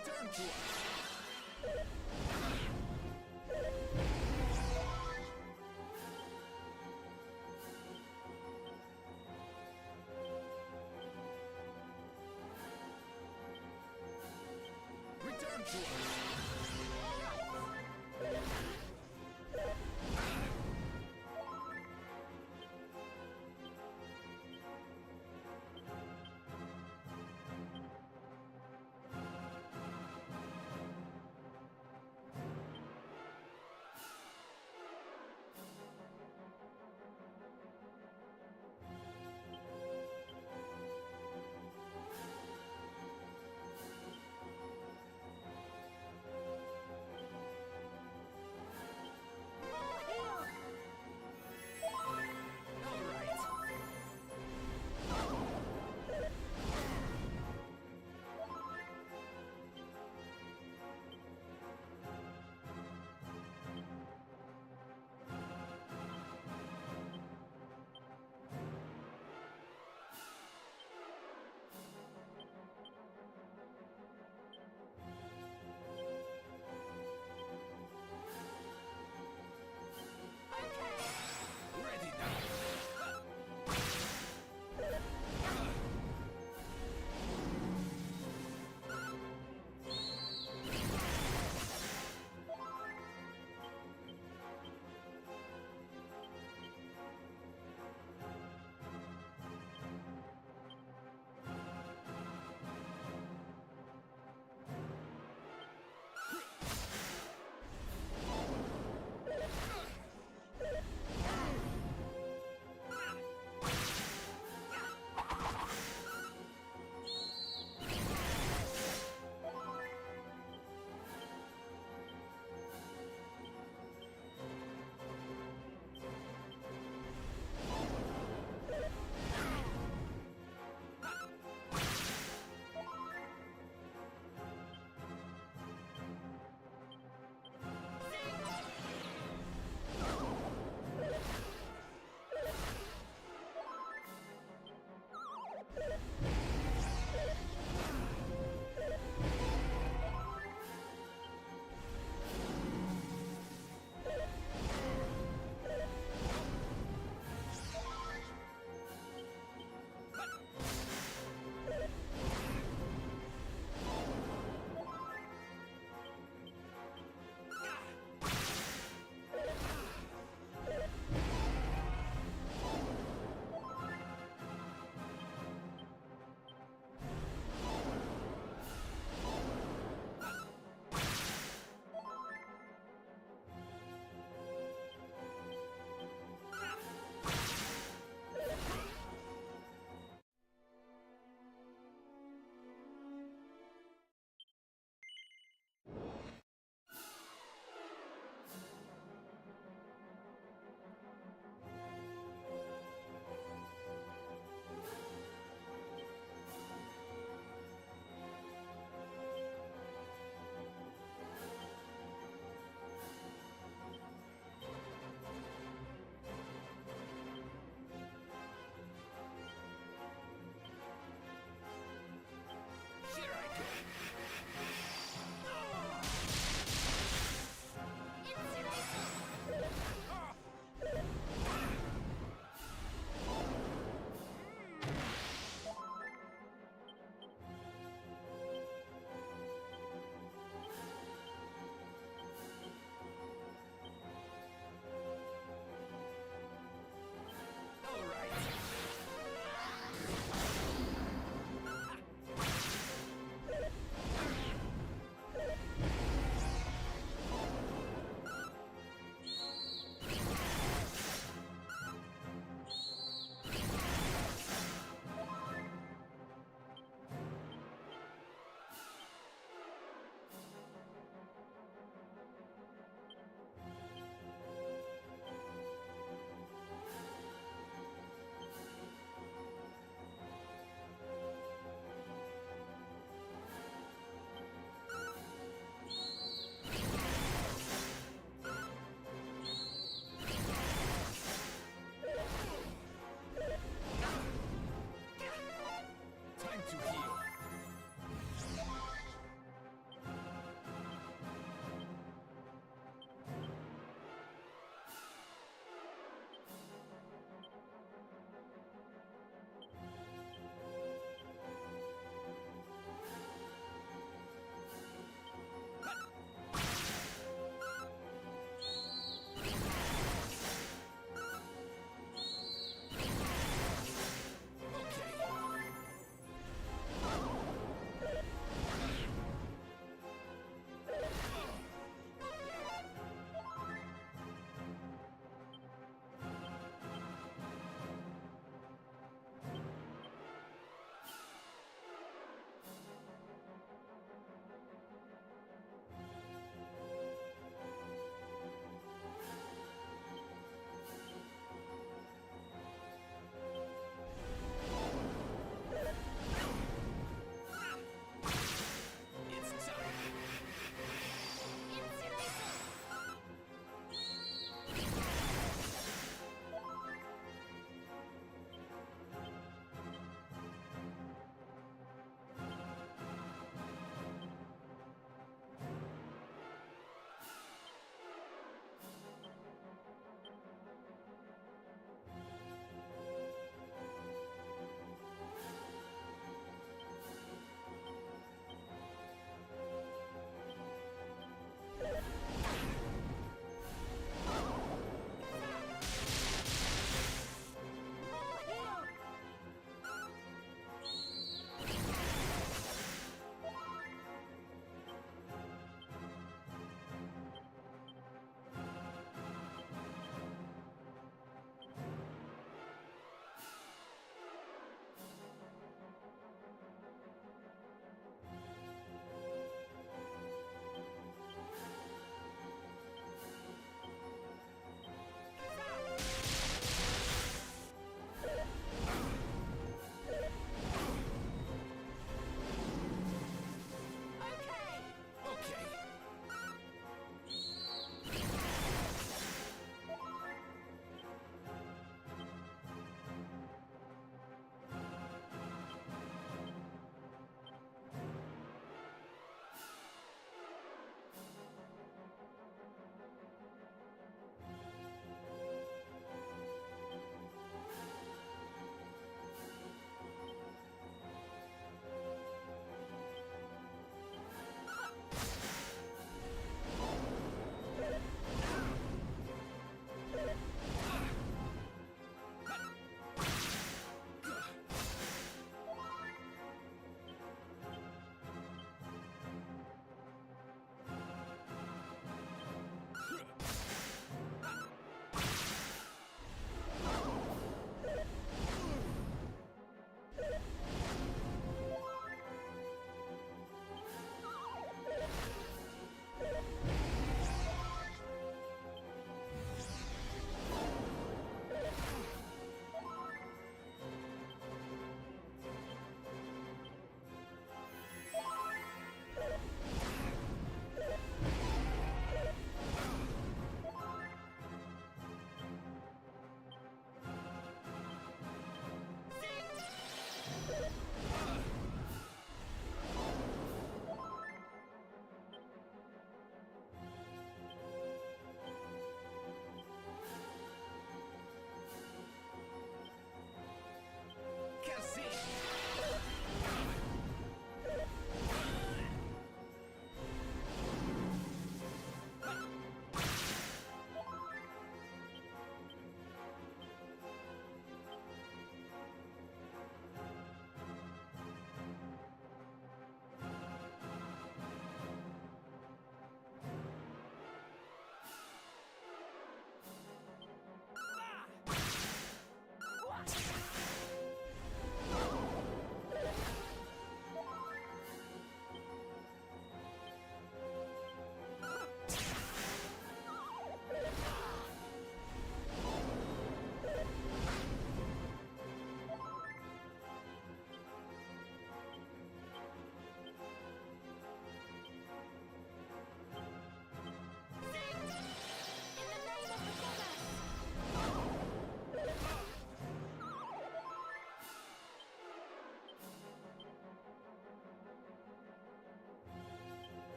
Return to us! Return to us!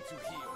to heal.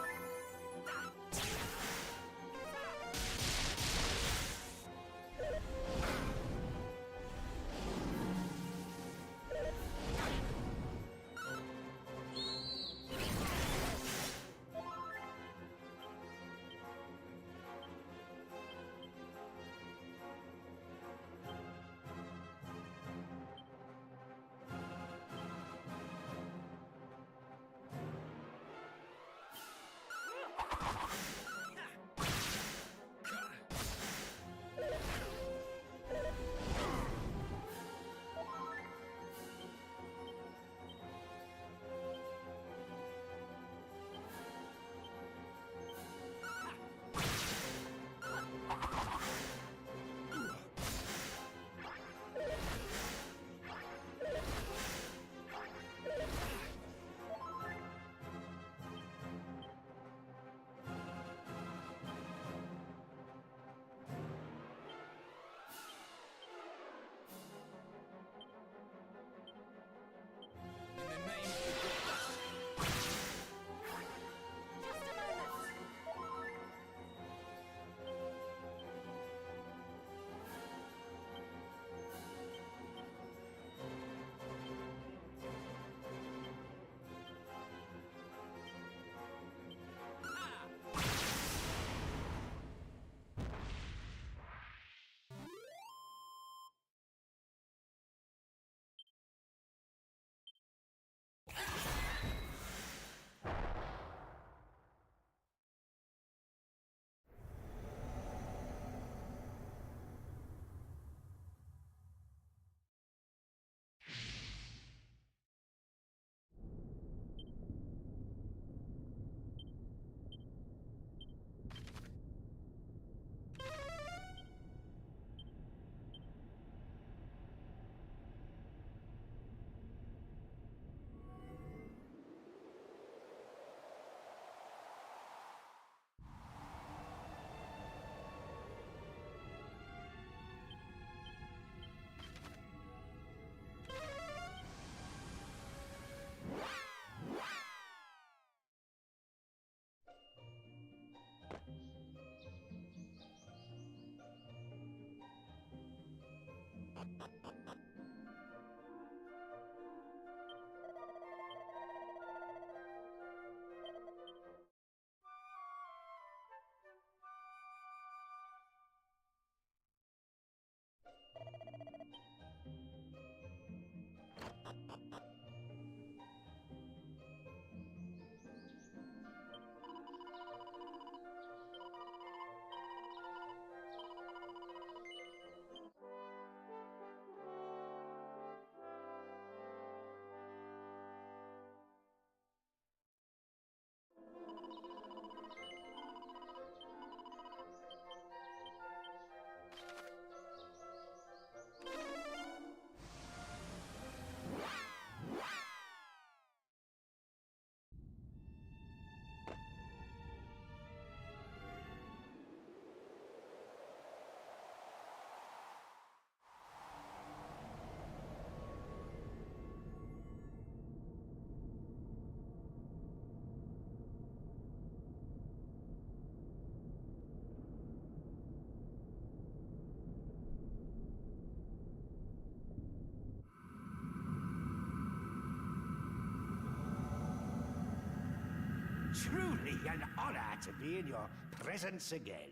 Truly an honor to be in your presence again.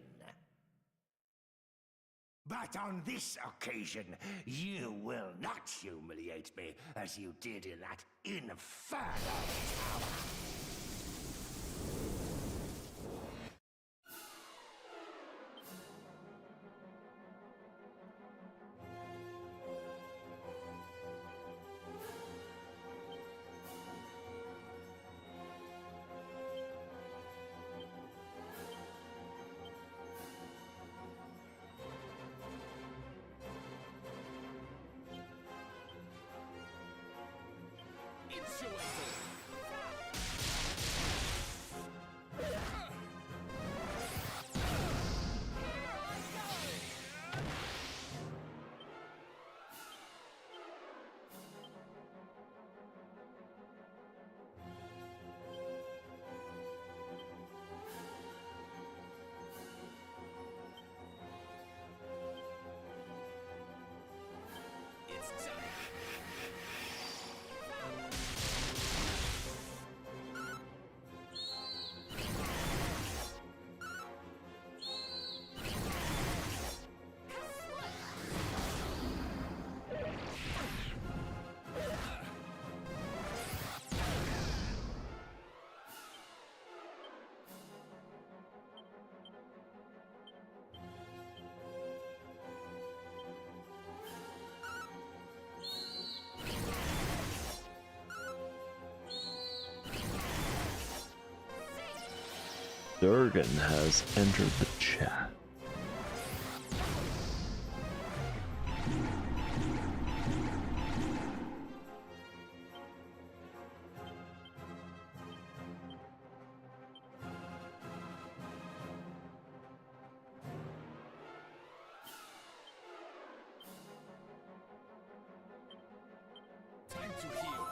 But on this occasion, you will not humiliate me as you did in that infernal tower. Durgan has entered the chat. Time to heal.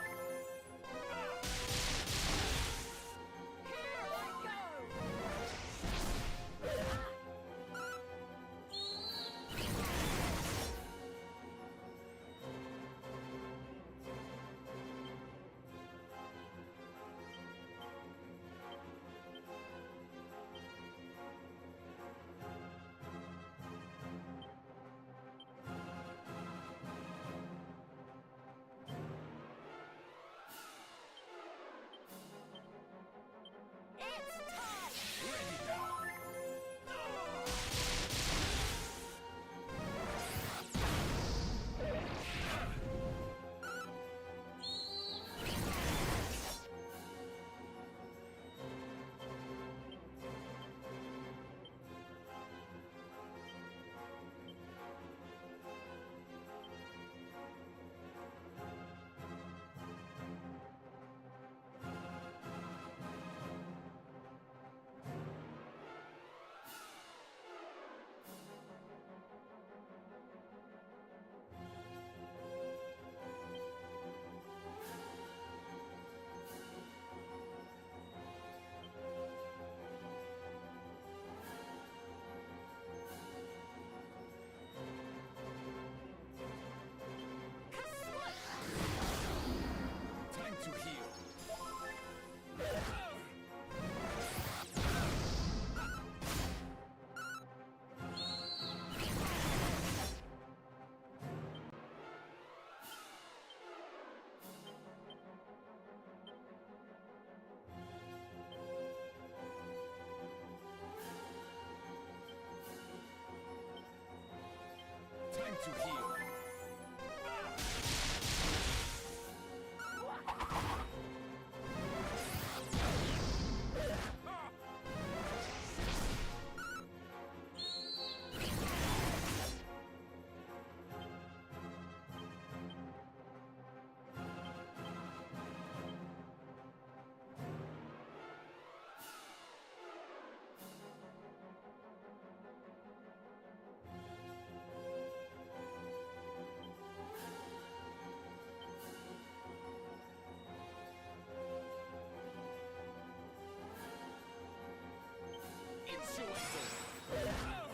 Time to heal. Time to heal. It's your turn.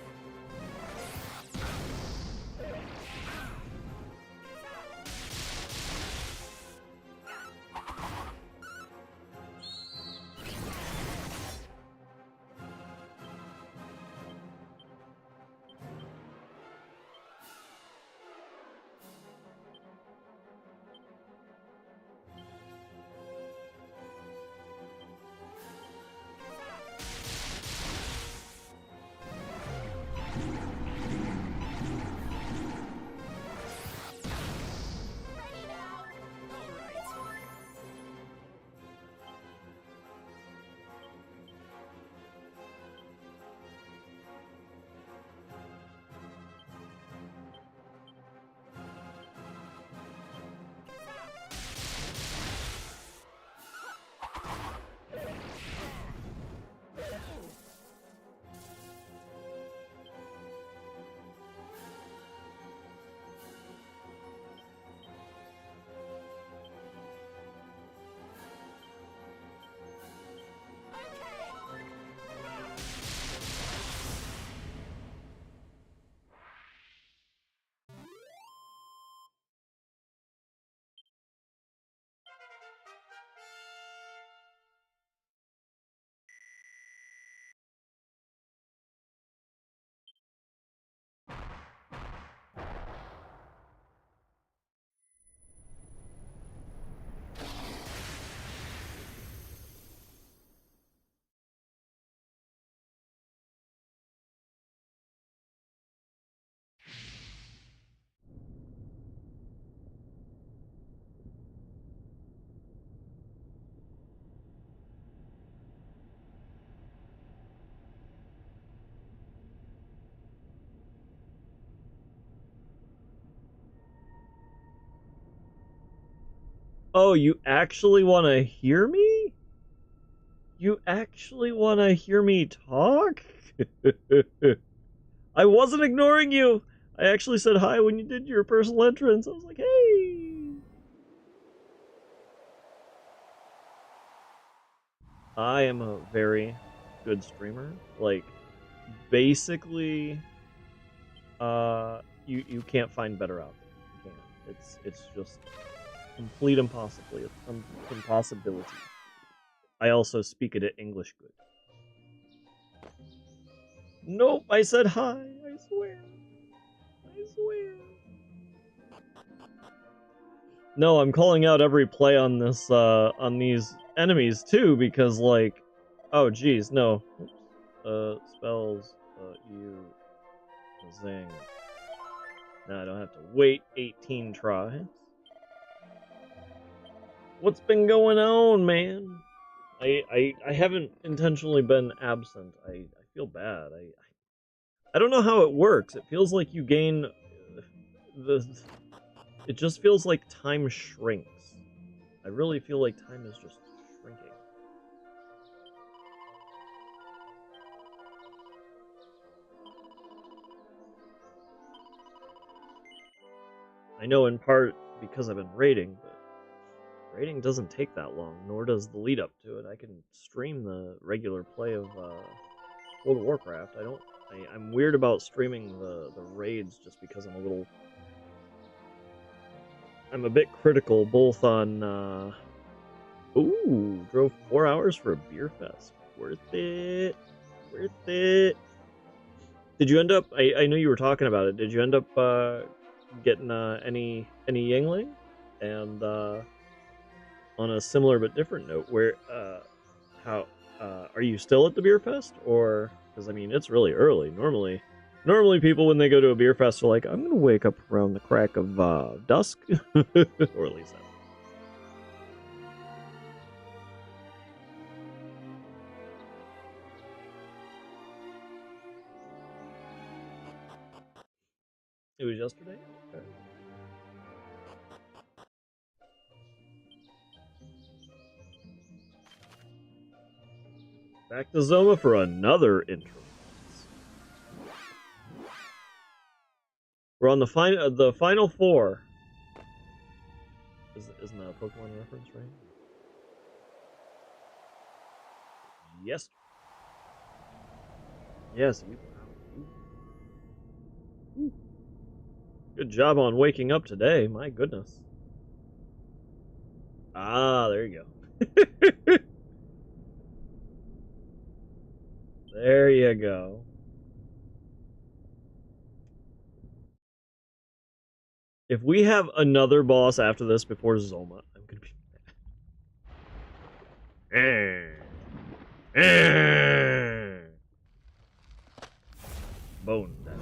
Oh, you actually want to hear me? You actually want to hear me talk? I wasn't ignoring you. I actually said hi when you did your personal entrance. I was like, hey. I am a very good streamer. Like, basically, you can't find better out there. You can't. It's just complete impossibility. Impossibility. I also speak it English good. Nope, I said hi. I swear. I swear. No, I'm calling out every play on this on these enemies too, because like, oh geez, no. Spells you zing. Now I don't have to wait 18 tries. What's been going on, man? I haven't intentionally been absent. I feel bad. I don't know how it works. It feels like you gain it just feels like time shrinks. I really feel like time is just shrinking. I know in part because I've been raiding, but raiding doesn't take that long, nor does the lead up to it. I can stream the regular play of World of Warcraft. I'm weird about streaming the raids just because I'm a bit critical both on ooh, drove 4 hours for a beer fest. Worth it. Worth it. Did you end up I know you were talking about it. Did you end up getting any Yingling? And on a similar but different note, where how are you still at the beer fest, or because I mean it's really early. Normally people when they go to a beer fest are like, I'm gonna wake up around the crack of dusk, or at least that. It was yesterday. Okay. Back to Zoma for another intro. We're on the final four. Isn't that a Pokemon reference, right? Yes. Yes. Good job on waking up today. My goodness. Ah, there you go. There you go. If we have another boss after this before Zoma, I'm gonna be mad. Bone damage.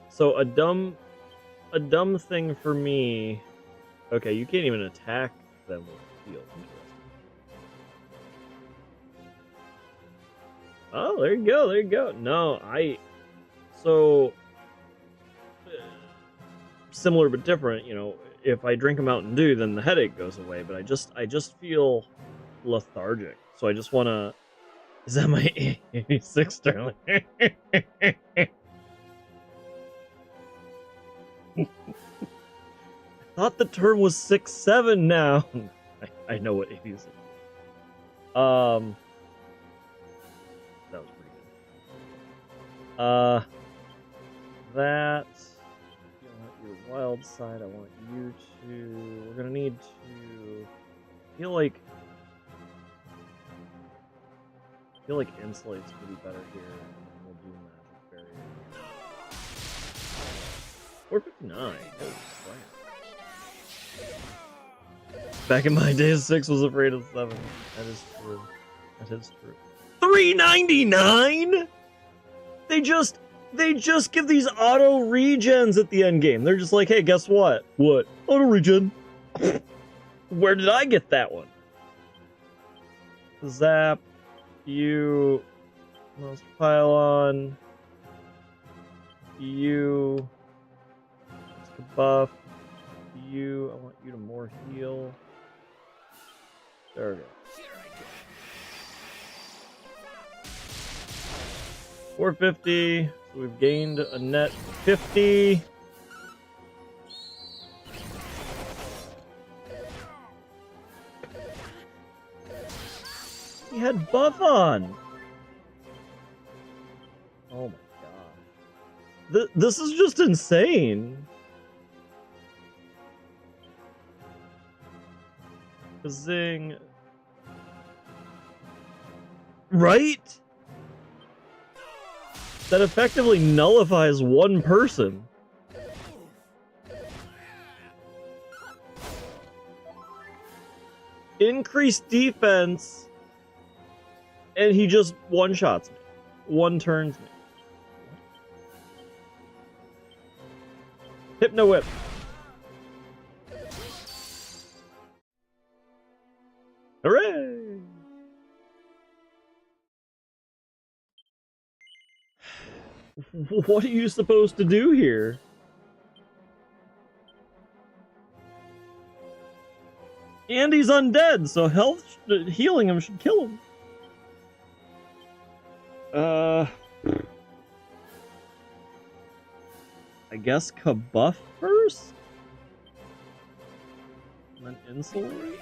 So a dumb thing for me. Okay, you can't even attack them with heal. Oh, there you go. There you go. No, so similar but different. You know, if I drink a Mountain Dew, then the headache goes away. But I just feel lethargic. So I just want to. Is that my 86 Sterling? I thought the term was 6-7 now. I know what 80s is. That was pretty good. That. I want your wild side. I want you to. We're gonna need to. I feel like Insulate's gonna be better here, and we'll do Magic Barrier. 459. Holy crap. Back in my days, 6 was afraid of 7. That is true. That is true. 399? They just give these auto regens at the end game. They're just like, hey, guess what? What? Auto regen. Where did I get that one? Zap. You. Most pylon. You. Buff. You. I want you to more heal. There we go. 450. So we've gained a net 50. He had buff on. Oh my god. This is just insane. Zing. Right? That effectively nullifies one person. Increased defense, and he just one-shots me. One-turns me. Hypno Whip. Hooray! What are you supposed to do here? And he's undead, so healing him should kill him. I guess Kabuff first? And then Insulate?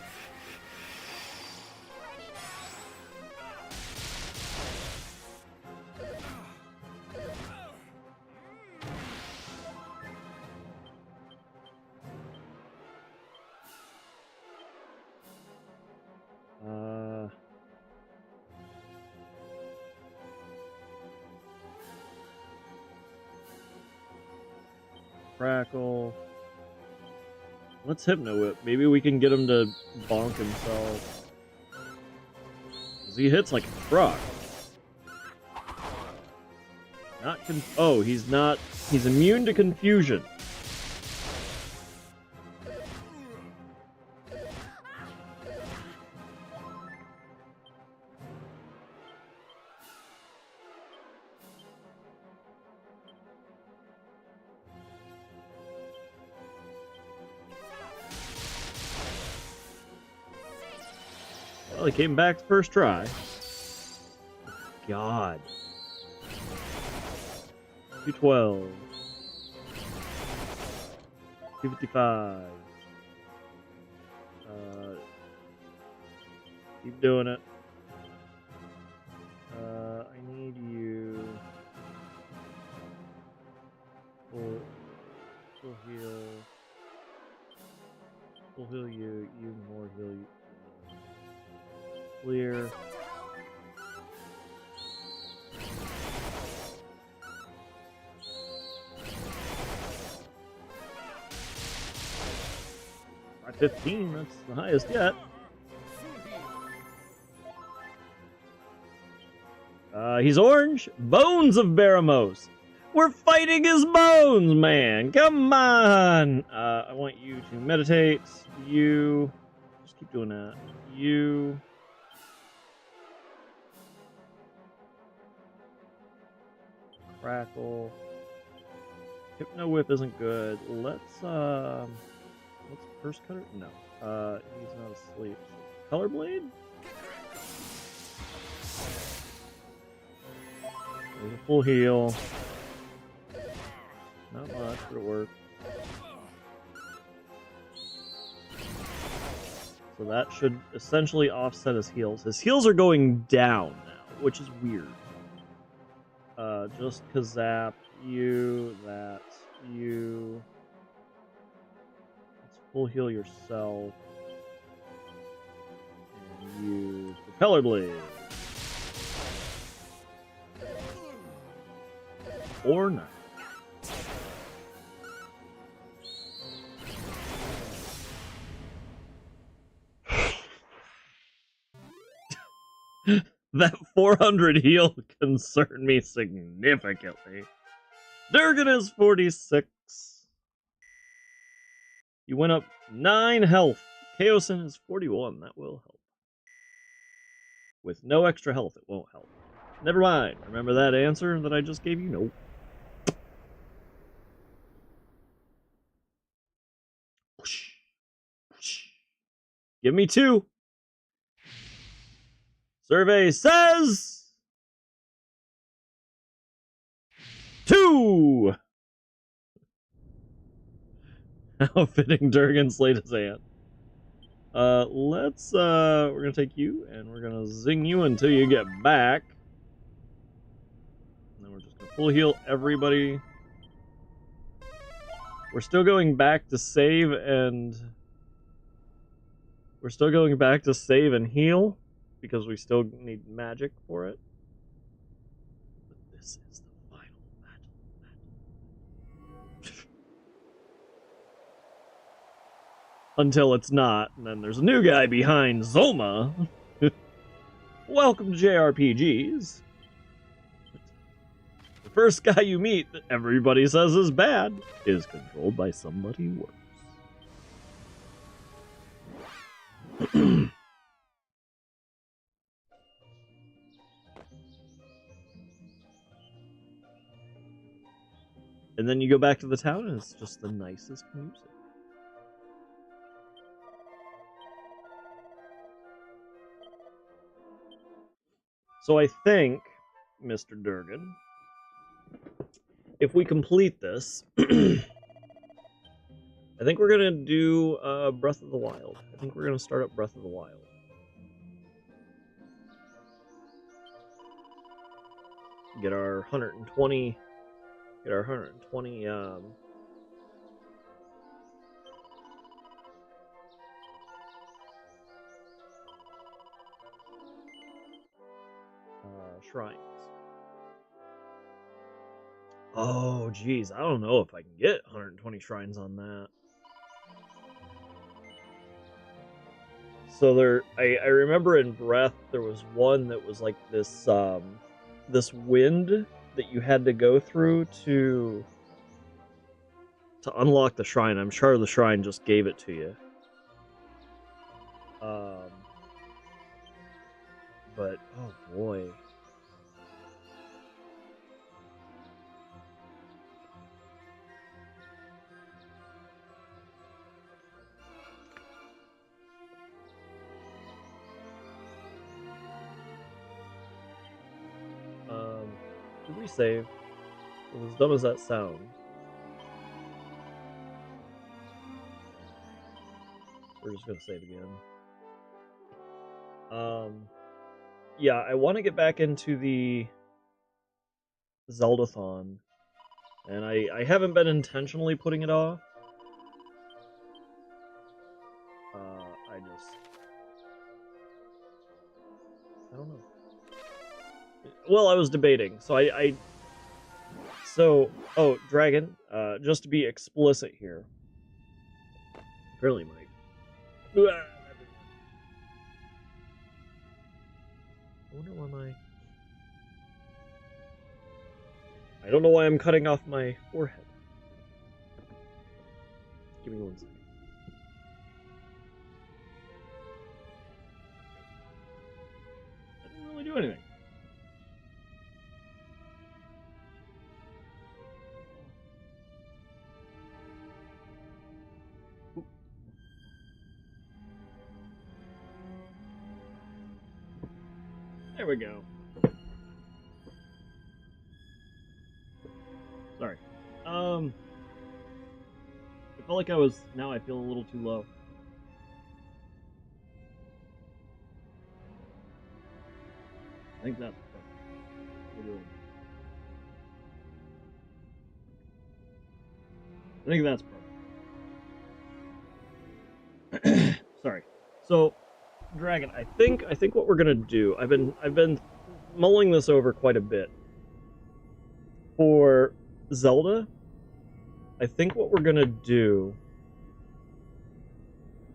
Crackle. Let's Hypno Whip. Maybe we can get him to bonk himself. 'Cause he hits like a truck. Oh, he's not. He's immune to confusion. Well, he came back first try. God. 212. 255. Keep doing it. I need you. Full heal. Full heal you. You more heal you. Clear. By 15, that's the highest yet. He's orange. Bones of Baramos. We're fighting his bones, man. Come on. I want you to meditate. You. Just keep doing that. You. Crackle. Hypno Whip isn't good. Let's Curse Cutter? No. He's not asleep. Color Blade? There's a full heal. Not much, but it worked. So that should essentially offset his heals. His heals are going down now, which is weird. Just Kazap, you, that, you. Let's full heal yourself. And use Propeller Blade. Or not. That 400 heal concerned me significantly. Durgan is 46. You went up 9 health. Chaosin is 41. That will help. With no extra health, it won't help. Never mind. Remember that answer that I just gave you? Nope. Whoosh. Whoosh. Give me 2. Survey says 2. How fitting Durgan slayed his aunt. We're gonna take you and we're gonna zing you until you get back. And then we're just gonna full heal everybody. We're still going back to save and heal because we still need magic for it. But this is the final battle. Until it's not, and then there's a new guy behind Zoma. Welcome to JRPGs. The first guy you meet that everybody says is bad is controlled by somebody worse. And then you go back to the town and it's just the nicest music. So I think, Mr. Durgan, if we complete this, I think we're going to do Breath of the Wild. I think we're going to start up Breath of the Wild. Get our 120... shrines. Oh, geez. I don't know if I can get 120 shrines on that. So I remember in Breath there was one that was like this this wind that you had to go through to unlock the shrine. I'm sure the shrine just gave it to you. But oh boy. Did we save? It was as dumb as that sound. We're just gonna save again. Yeah, I want to get back into the Zeldathon, and I haven't been intentionally putting it off. I don't know. Well, I was debating, so oh, Dragon, just to be explicit here. Apparently, Mike. I wonder why I don't know why I'm cutting off my forehead. Give me 1 second. I didn't really do anything. There we go. Sorry. I felt like now I feel a little too low. I think that's perfect. I think that's perfect. Sorry. So, Dragon, I think what we're gonna do. I've been mulling this over quite a bit. For Zelda, I think what we're gonna do.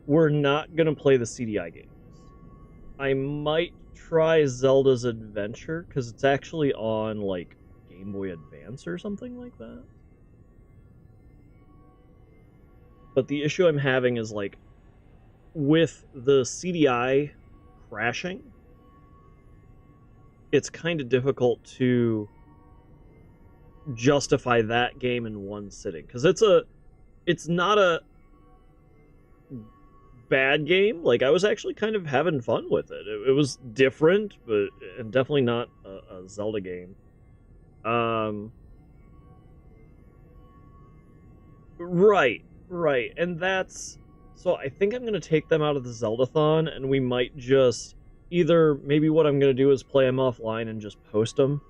We're not gonna play the CDI games. I might try Zelda's Adventure because it's actually on like Game Boy Advance or something like that. But the issue I'm having is like with the CDI crashing, it's kind of difficult to justify that game in one sitting, because it's not a bad game. Like, I was actually kind of having fun with it. It was different, but and definitely not a Zelda game. Right, and that's so I think I'm gonna take them out of the Zeldathon, and we might just either maybe what I'm gonna do is play them offline and just post them,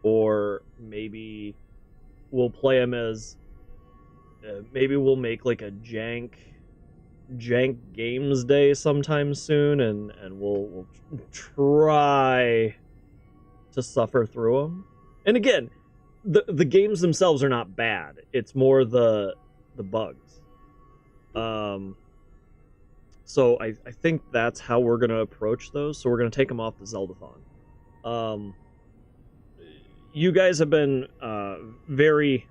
or maybe we'll play them as maybe we'll make like a jank games day sometime soon, and we'll try to suffer through them. And again, the games themselves are not bad. It's more the bugs. So I think that's how we're gonna approach those. So we're gonna take them off the Zeldathon. You guys have been very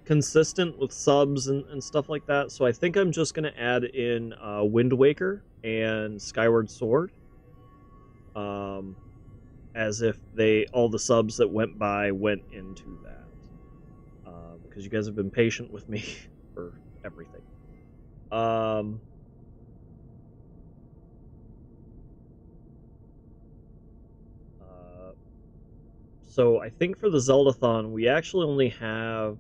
consistent with subs and stuff like that, so I think I'm just gonna add in Wind Waker and Skyward Sword, as if all the subs that went by went into that, because you guys have been patient with me for everything. So I think for the Zeldathon, we actually only have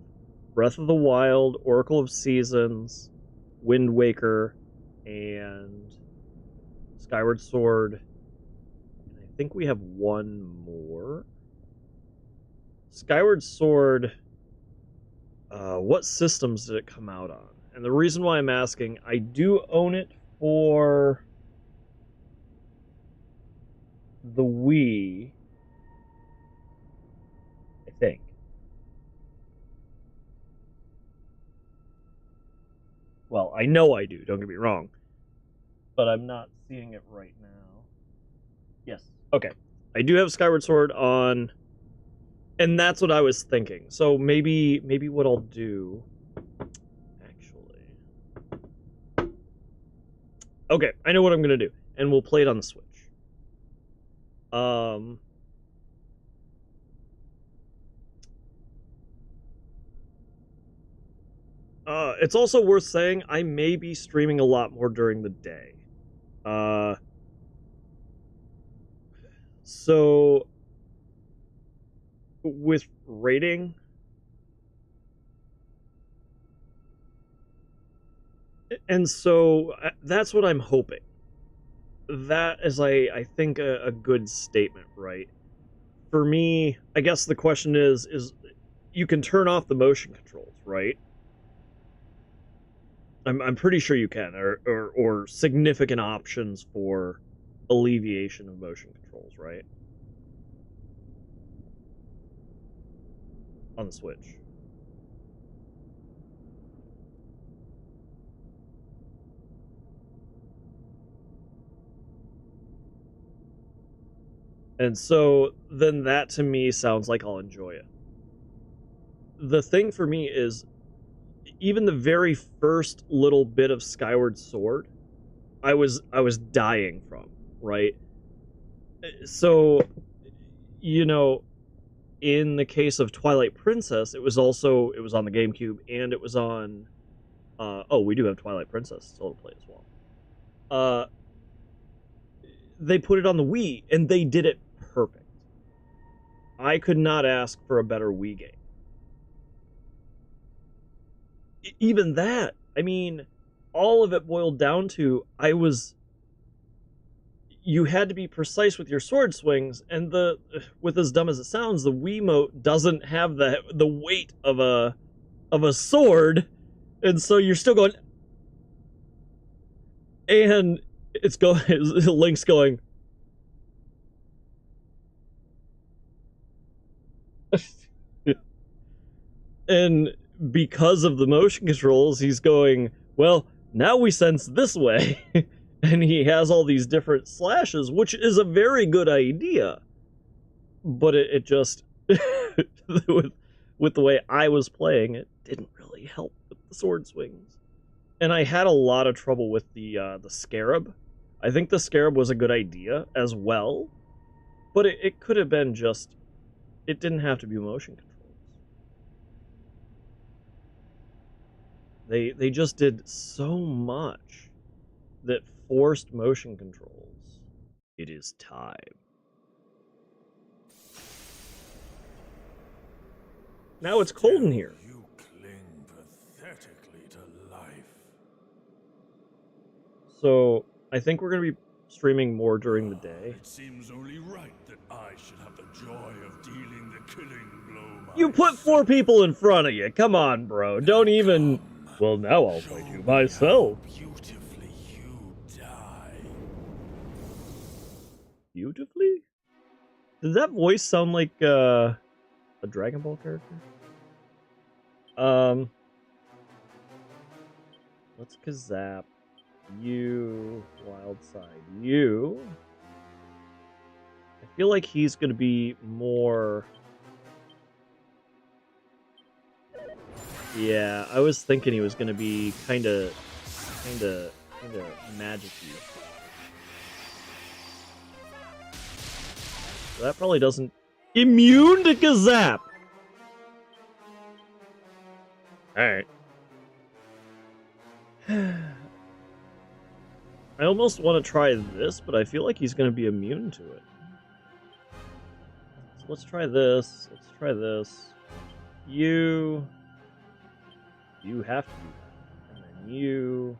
Breath of the Wild, Oracle of Seasons, Wind Waker, and Skyward Sword. And I think we have one more. Skyward Sword, what systems did it come out on? And the reason why I'm asking, I do own it for the Wii, I think. Well, I know I do, don't get me wrong. But I'm not seeing it right now. Yes. Okay. I do have Skyward Sword on, and that's what I was thinking. So maybe what I'll do, actually. Okay, I know what I'm gonna do, and we'll play it on the Switch. It's also worth saying I may be streaming a lot more during the day. So with rating, and so that's what I'm hoping. That is, I think, a good statement, right? For me, I guess the question is you can turn off the motion controls, right? I'm pretty sure you can, or significant options for alleviation of motion controls, right? On the Switch. And so then that to me sounds like I'll enjoy it. The thing for me is, even the very first little bit of Skyward Sword, I was dying from, right? So, you know, in the case of Twilight Princess, it was on the GameCube, and it was on we do have Twilight Princess still to play as well. They put it on the Wii, and they did it perfect. I could not ask for a better Wii game. Even that, I mean, all of it boiled down to you had to be precise with your sword swings, and with as dumb as it sounds, the Wiimote doesn't have the weight of a sword, and so you're still going, and it's going, Link's going, and because of the motion controls, he's going, well, now we sense this way. And he has all these different slashes, which is a very good idea. But it just, with the way I was playing, it didn't really help with the sword swings. And I had a lot of trouble with the Scarab. I think the Scarab was a good idea as well. But it could have been just... It didn't have to be motion controls. They just did so much that forced motion controls. It is time. Now it's cold in here. You cling pathetically to life. So I think we're gonna be streaming more during the day. It seems only right that I should have the joy of dealing the killing blow. You put 4 people in front of you. Come on, bro. Don't even... Well, now I'll fight you myself. Beautifully you die. Beautifully? Does that voice sound like a Dragon Ball character? Let's Kazap. You, Wild Side. You. I feel like he's gonna be more... Yeah, I was thinking he was gonna be kinda magic-y. That probably doesn't... Immune to Kazap! Alright. I almost want to try this, but I feel like he's going to be immune to it. So let's try this. Let's try this. You have to do that. And then you...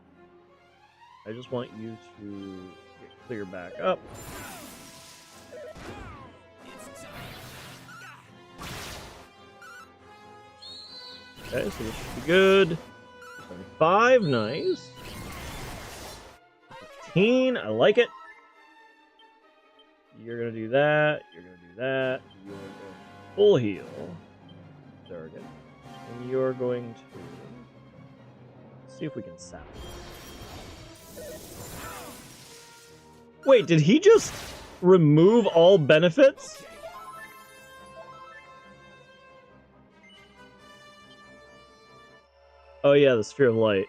I just want you to get clear back up. Okay, so this should be good. 25, nice. 15, I like it. You're gonna do that, you're gonna do that, you're going to full heal. Surrogate. And you're going to see if we can sap. Wait, did he just remove all benefits? Oh yeah, the Sphere of Light.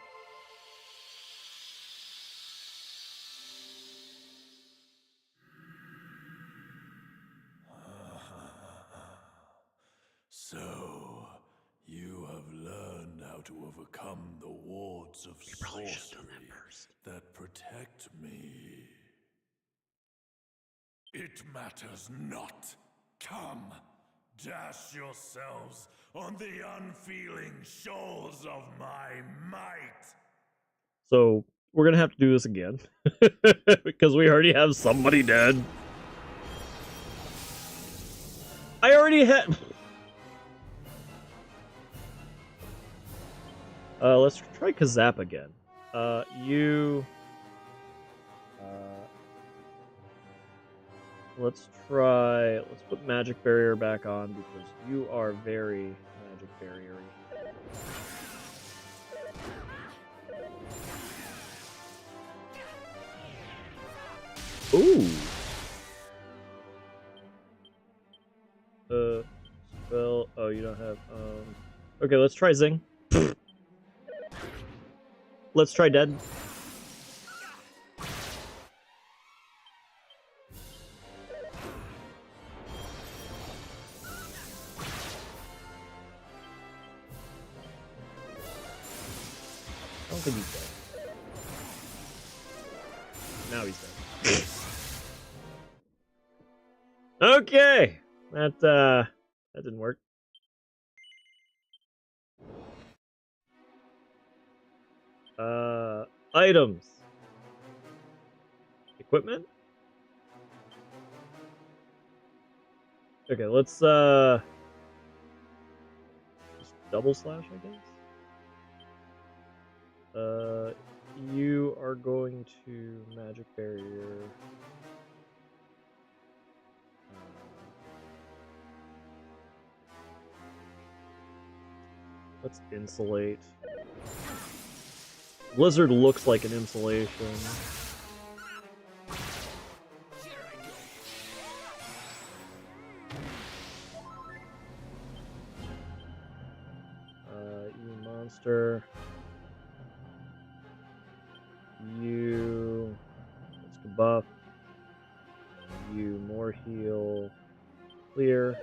So, you have learned how to overcome the wards of sorcery that protect me. It matters not. Come, dash yourselves on the unfeeling shoals of my might. So we're gonna have to do this again because we already have somebody dead. I already had. Let's try Kazap again. Let's put Magic Barrier back on because you are very Magic Barrier-y. Ooh. Spell. Oh, you don't have. Okay, let's try Zing. Let's try Dead. I don't think he's dead. Now he's dead. Okay, that didn't work. Items. Equipment? Okay, let's just double slash, I guess. You are going to Magic Barrier. Let's insulate. Blizzard looks like an insulation. You monster. You. Let's go buff. you more heal. Clear.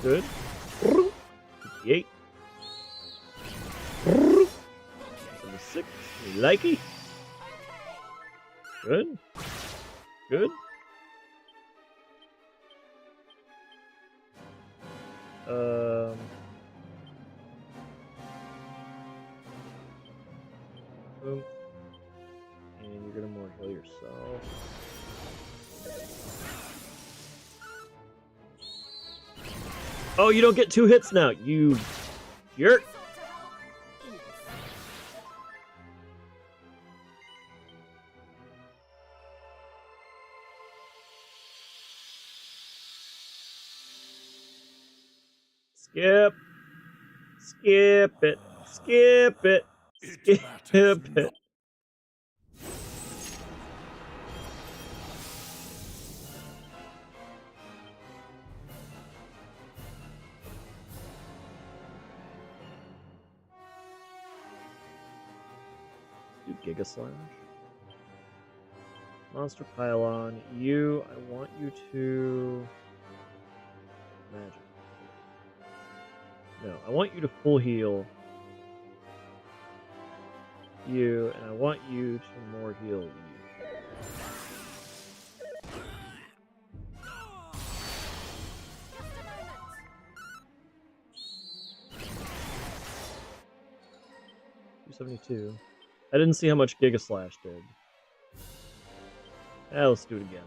Good. 58. 76. You likey? Good. Good. Boom. And you're gonna more heal yourself. Oh, you don't get 2 hits now, you jerk. Skip. Skip it. Skip it. It matters Skip not. it. Do Giga Slash. Monster Pylon. You, I want you to... Magic. No, I want you to full heal. You, and I want you to more heal you. $272. I didn't see how much Giga Slash did. Let's do it again.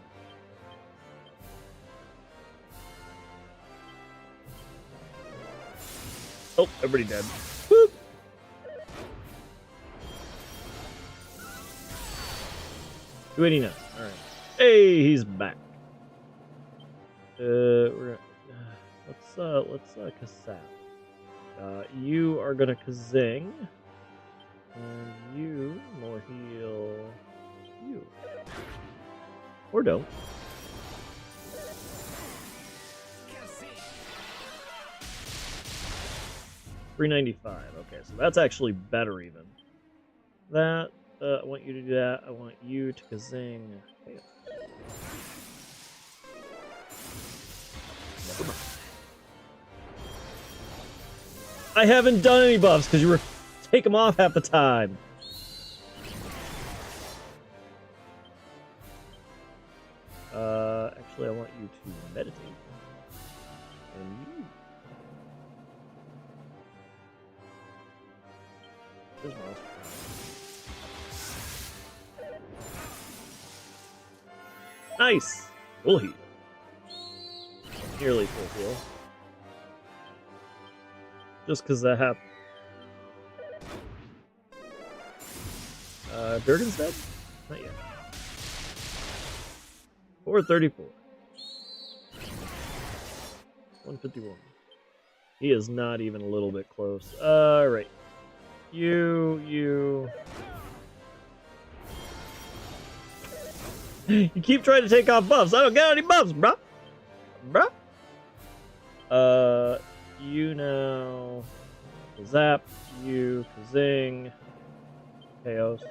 Oh, everybody dead. Whoop. $289. All right. Hey, he's back. We're let's Kasap. You are gonna Kazing, and you more heal you, or don't. $395. Okay, so that's actually better even. That I want you to do that. I want you to Kazing. Okay. I haven't done any buffs because you were take them off half the time. Actually, I want you to meditate. And you. There's monster. Nice! Full heal. Nearly full heal. Just because that happened. Durgan's dead? Not yet. 434. 151. He is not even a little bit close. Alright. You... You keep trying to take off buffs. I don't got any buffs, bruh. Bruh. You now... Zap. You. Kazing. Chaos.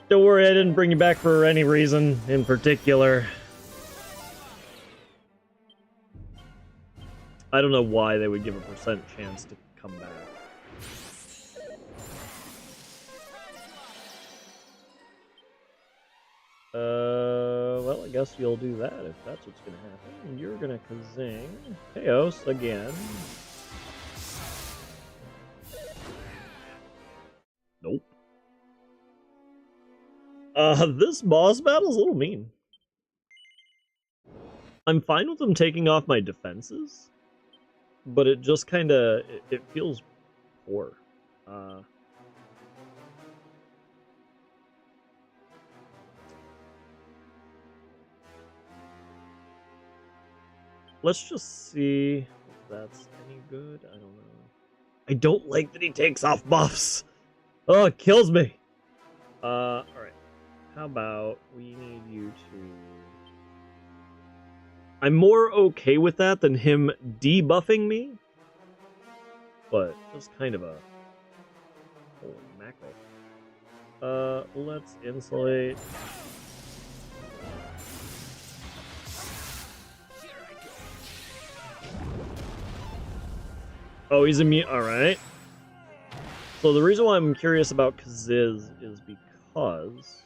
Don't worry, I didn't bring you back for any reason in particular. I don't know why they would give a percent chance to come back. Well, I guess you'll do that if that's what's gonna happen. You're gonna Kazing Chaos again. Nope. This boss battle's a little mean. I'm fine with them taking off my defenses, but it just kinda, it feels poor. Let's just see if that's any good. I don't know. I don't like that he takes off buffs. Oh, it kills me. Alright. how about we need you to... I'm more okay with that than him debuffing me, but just kind of a... Holy mackerel. Let's insulate. Oh, he's immune. Alright. So the reason why I'm curious about Kaziz is because...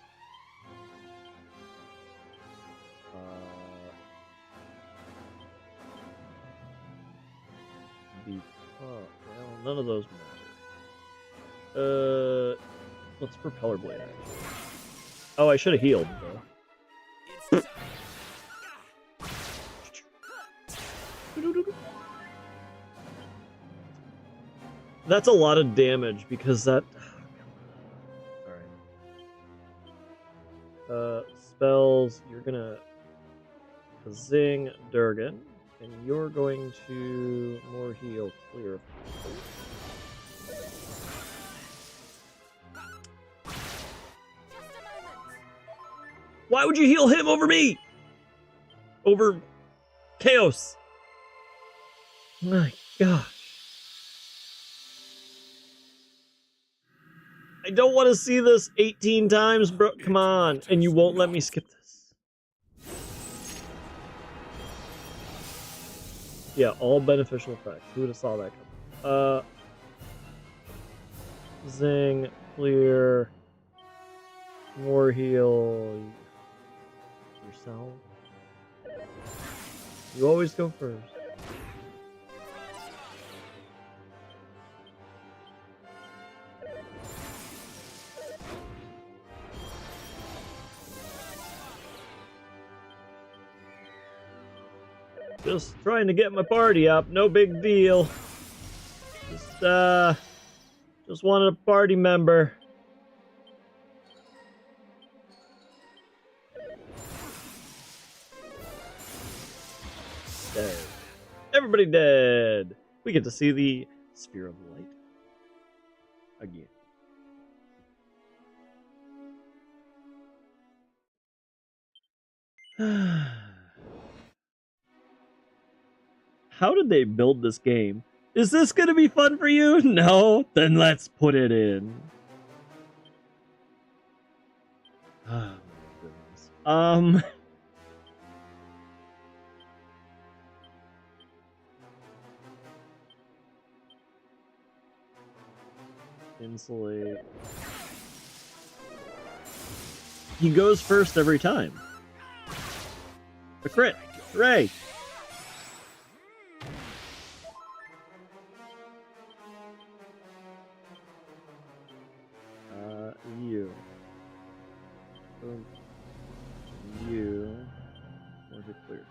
well, none of those matter. Let's Propeller Blade, actually. Oh, I should have healed, though. That's a lot of damage, because that... Alright. Spells, you're gonna... Zing Durgan, and you're going to more heal clear. Why would you heal him over me? Over Chaos. My gosh. I don't want to see this 18 times, bro. Come on. And you won't let me skip this. Yeah, all beneficial effects. Who would have saw that coming? Zing, clear, more heal yourself. You always go first. Just trying to get my party up, no big deal. Just wanted a party member. Dead. Everybody dead. We get to see the Sphere of Light again. How did they build this game? Is this gonna be fun for you? No? Then let's put it in. Oh my goodness. Insulate. He goes first every time. A crit! Hooray! You. Boom. You. Where's it clear?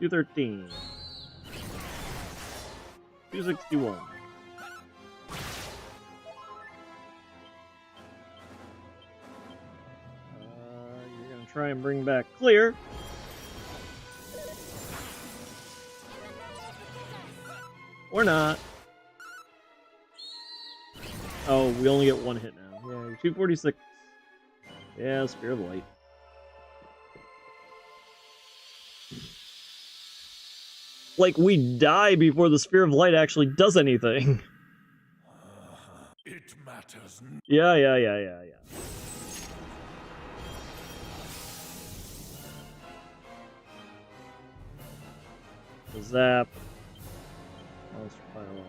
$213. $261. You're gonna try and bring back clear. Or not. Oh, we only get one hit now. Yeah, 246. Yeah, Sphere of Light. Like, we die before the Sphere of Light actually does anything. It matters. Yeah. Zap. Let's pile on.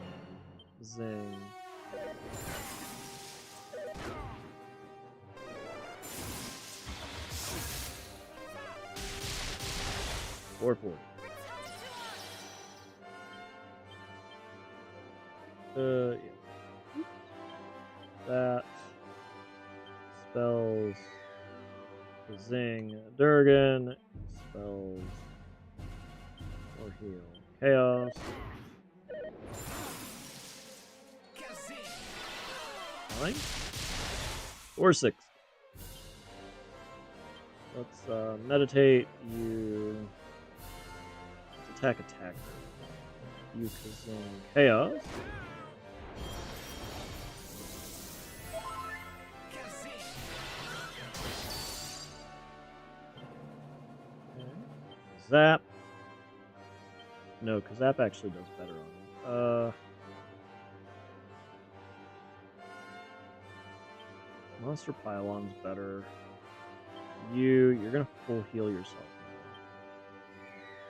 Zing. $440. Yeah. That spells Zing Durgan, spells or heal Chaos. Fine. Or 6. Let's meditate. You attack. You Kazing Chaos. Okay. Zap. No, because Zap actually does better on him. Monster Pylon's better. You're gonna full heal yourself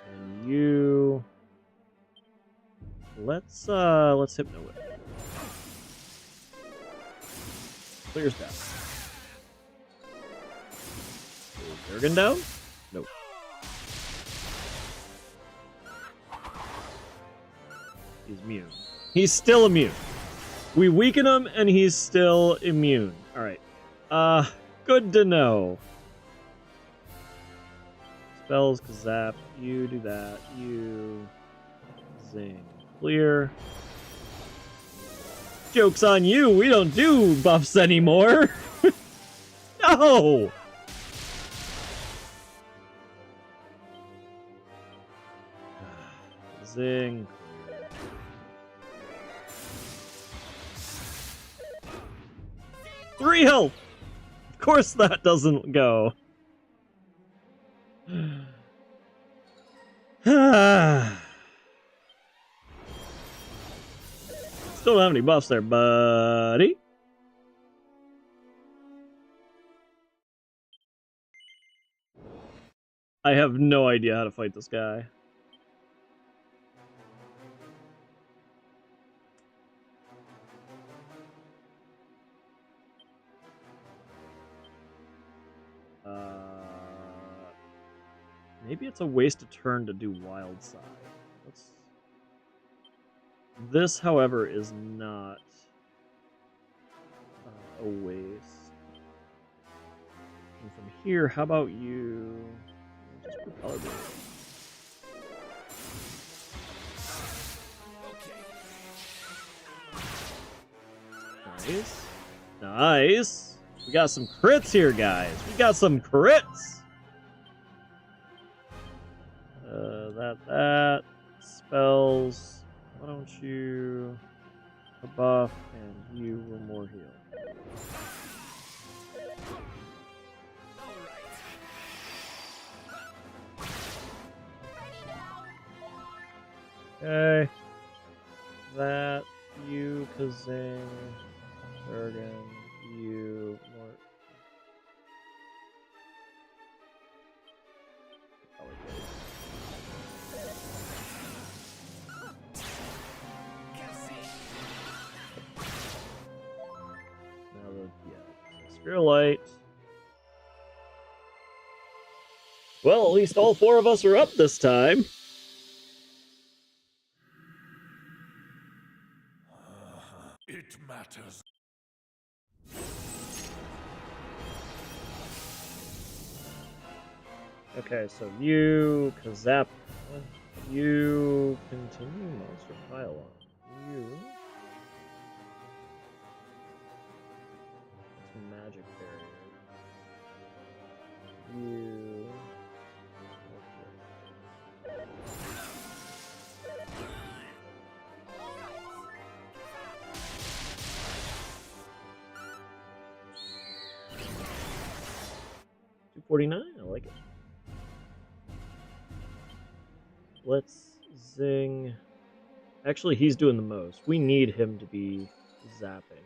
now. And you... Let's Hypno Whip. Clears that. Is Durgan down? Nope. He's immune. He's still immune. We weaken him and he's still immune. Alright. Good to know. Spells, Zap. You do that. You... Zing. Clear. Joke's on you! We don't do buffs anymore! No! Zing. 3 health! Of course that doesn't go. Still don't have any buffs there, buddy. I have no idea how to fight this guy. Maybe it's a waste of turn to do Wild Side. This, however, is not a waste. And from here, how about you just Propeller Blade? Nice. Nice. We got some crits here, guys. We got some crits. That. Spells. Why don't you a buff and you one more heal. Okay. That, you, Kazing, Bergen, you, Mort. Sphere Light. Well, at least all 4 of us are up this time. It matters. Okay, so you, Kazap, you continue Monster Pylon. You. Magic barrier. You. $249. I like it. Let's zing. Actually, he's doing the most. We need him to be zapping.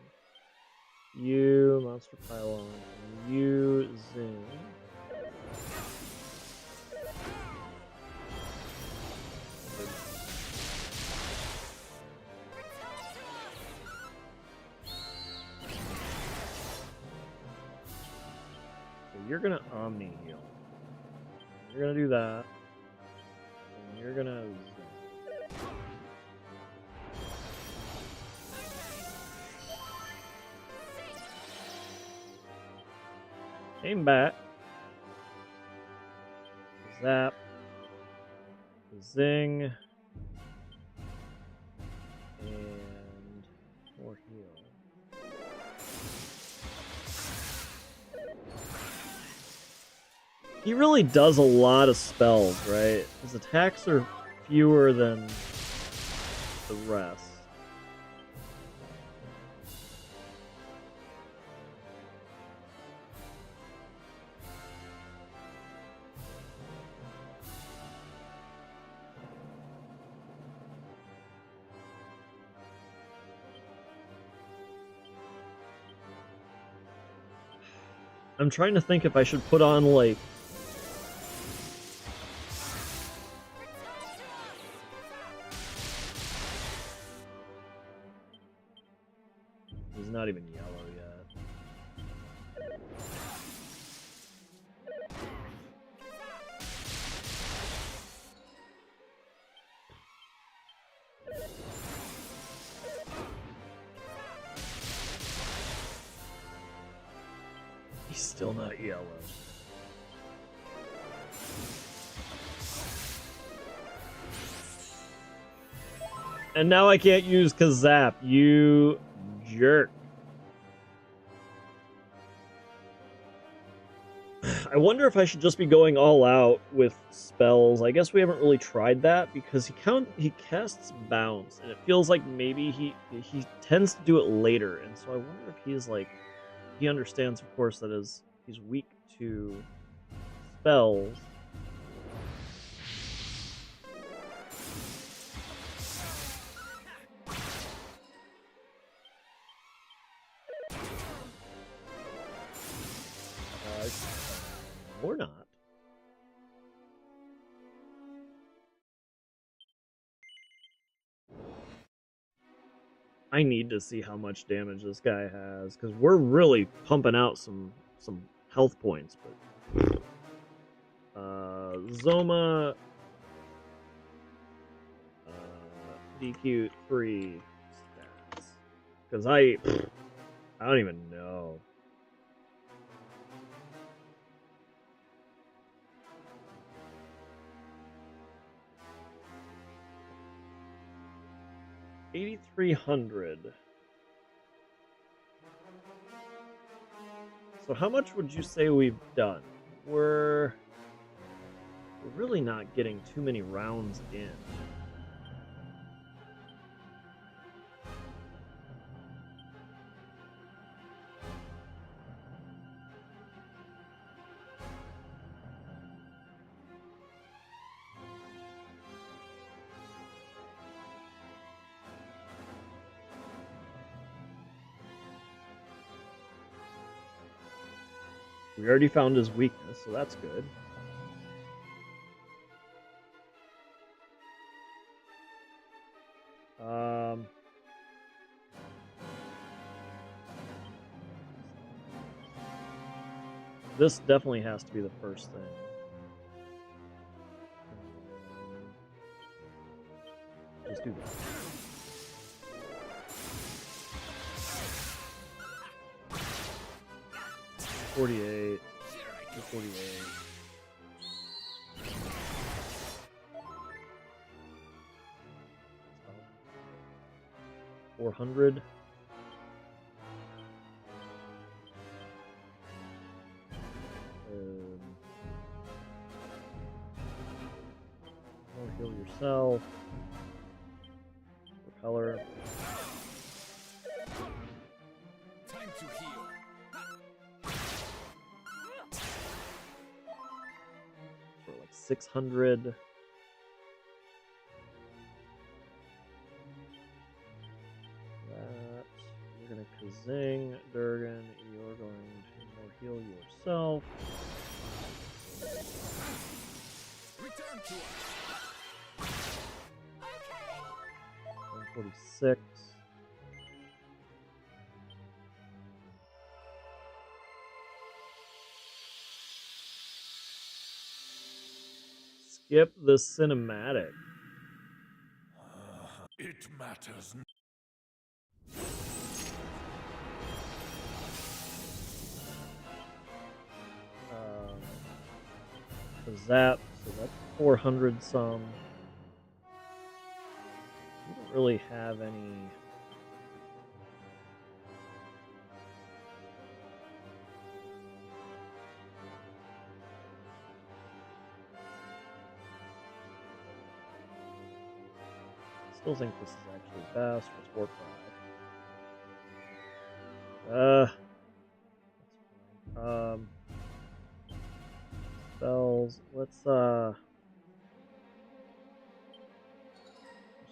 You, Monster Pylon, you, Zing. So you're gonna Omni heal. You're gonna do that. And you're gonna Zing. Came back. Zap. Zing. And more heal. He really does a lot of spells, right? His attacks are fewer than the rest. I'm trying to think if I should put on, like... He's not even yellow yet. He's still not yellow. And now I can't use Kazap, you jerk. I wonder if I should just be going all out with spells. I guess we haven't really tried that because he casts Bounce, and it feels like maybe he tends to do it later, and so I wonder if he's like, he understands, of course, that he's weak to spells. Or not. I need to see how much damage this guy has, because we're really pumping out some health points. But Zoma, DQ 3 stats, because I don't even know. $8,300. So how much would you say we've done? We're really not getting too many rounds in. We already found his weakness, so that's good. This definitely has to be the first thing. Just do that. $48. $48. 400. Or heal yourself. Repeller. Time to heal. For like 600. That. You're gonna Kazing, Durgan. You're going to more heal yourself. Return to us. 146. Skip the cinematic. It matters. Zap, so that's 400 some. We don't really have any. still think this is actually best. Let's warp back. Spells. Let's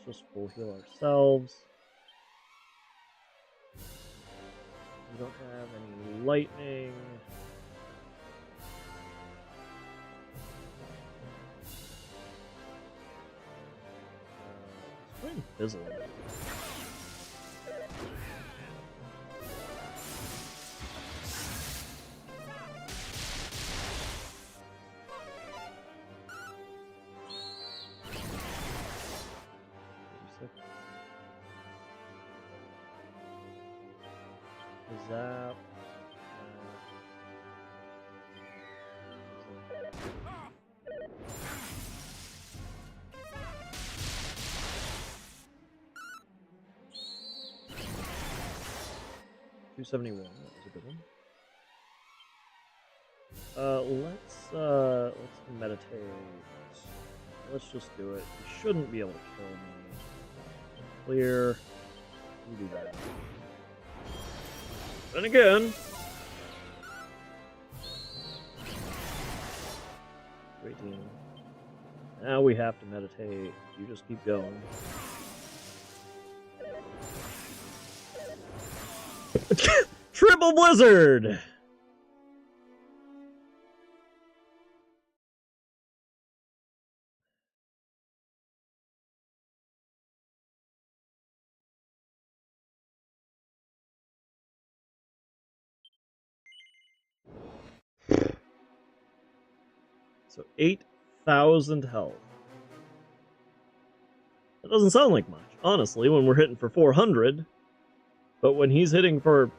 just full heal ourselves. We don't have any lightning. Let's try Fizzle. Zap. 271. That was a good one. Let's meditate. Let's just do it. You shouldn't be able to kill me. Clear. You do that. Then again. Waiting. Now we have to meditate. You just keep going. Triple Blizzard! So 8,000 health. That doesn't sound like much, honestly, when we're hitting for 400. But when he's hitting for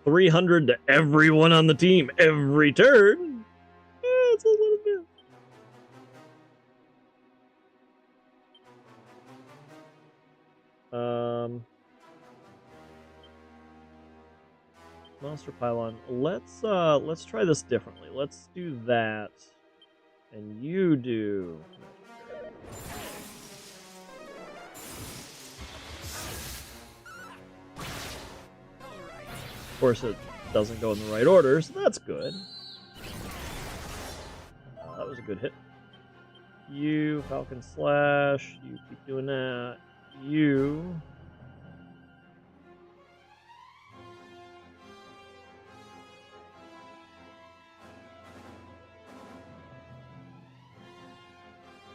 300 to everyone on the team every turn, it's a little bit. Monster Pylon. Let's try this differently. Let's do that, and you do. Of course, it doesn't go in the right order, so that's good. That was a good hit. You, Falcon Slash, you keep doing that. You.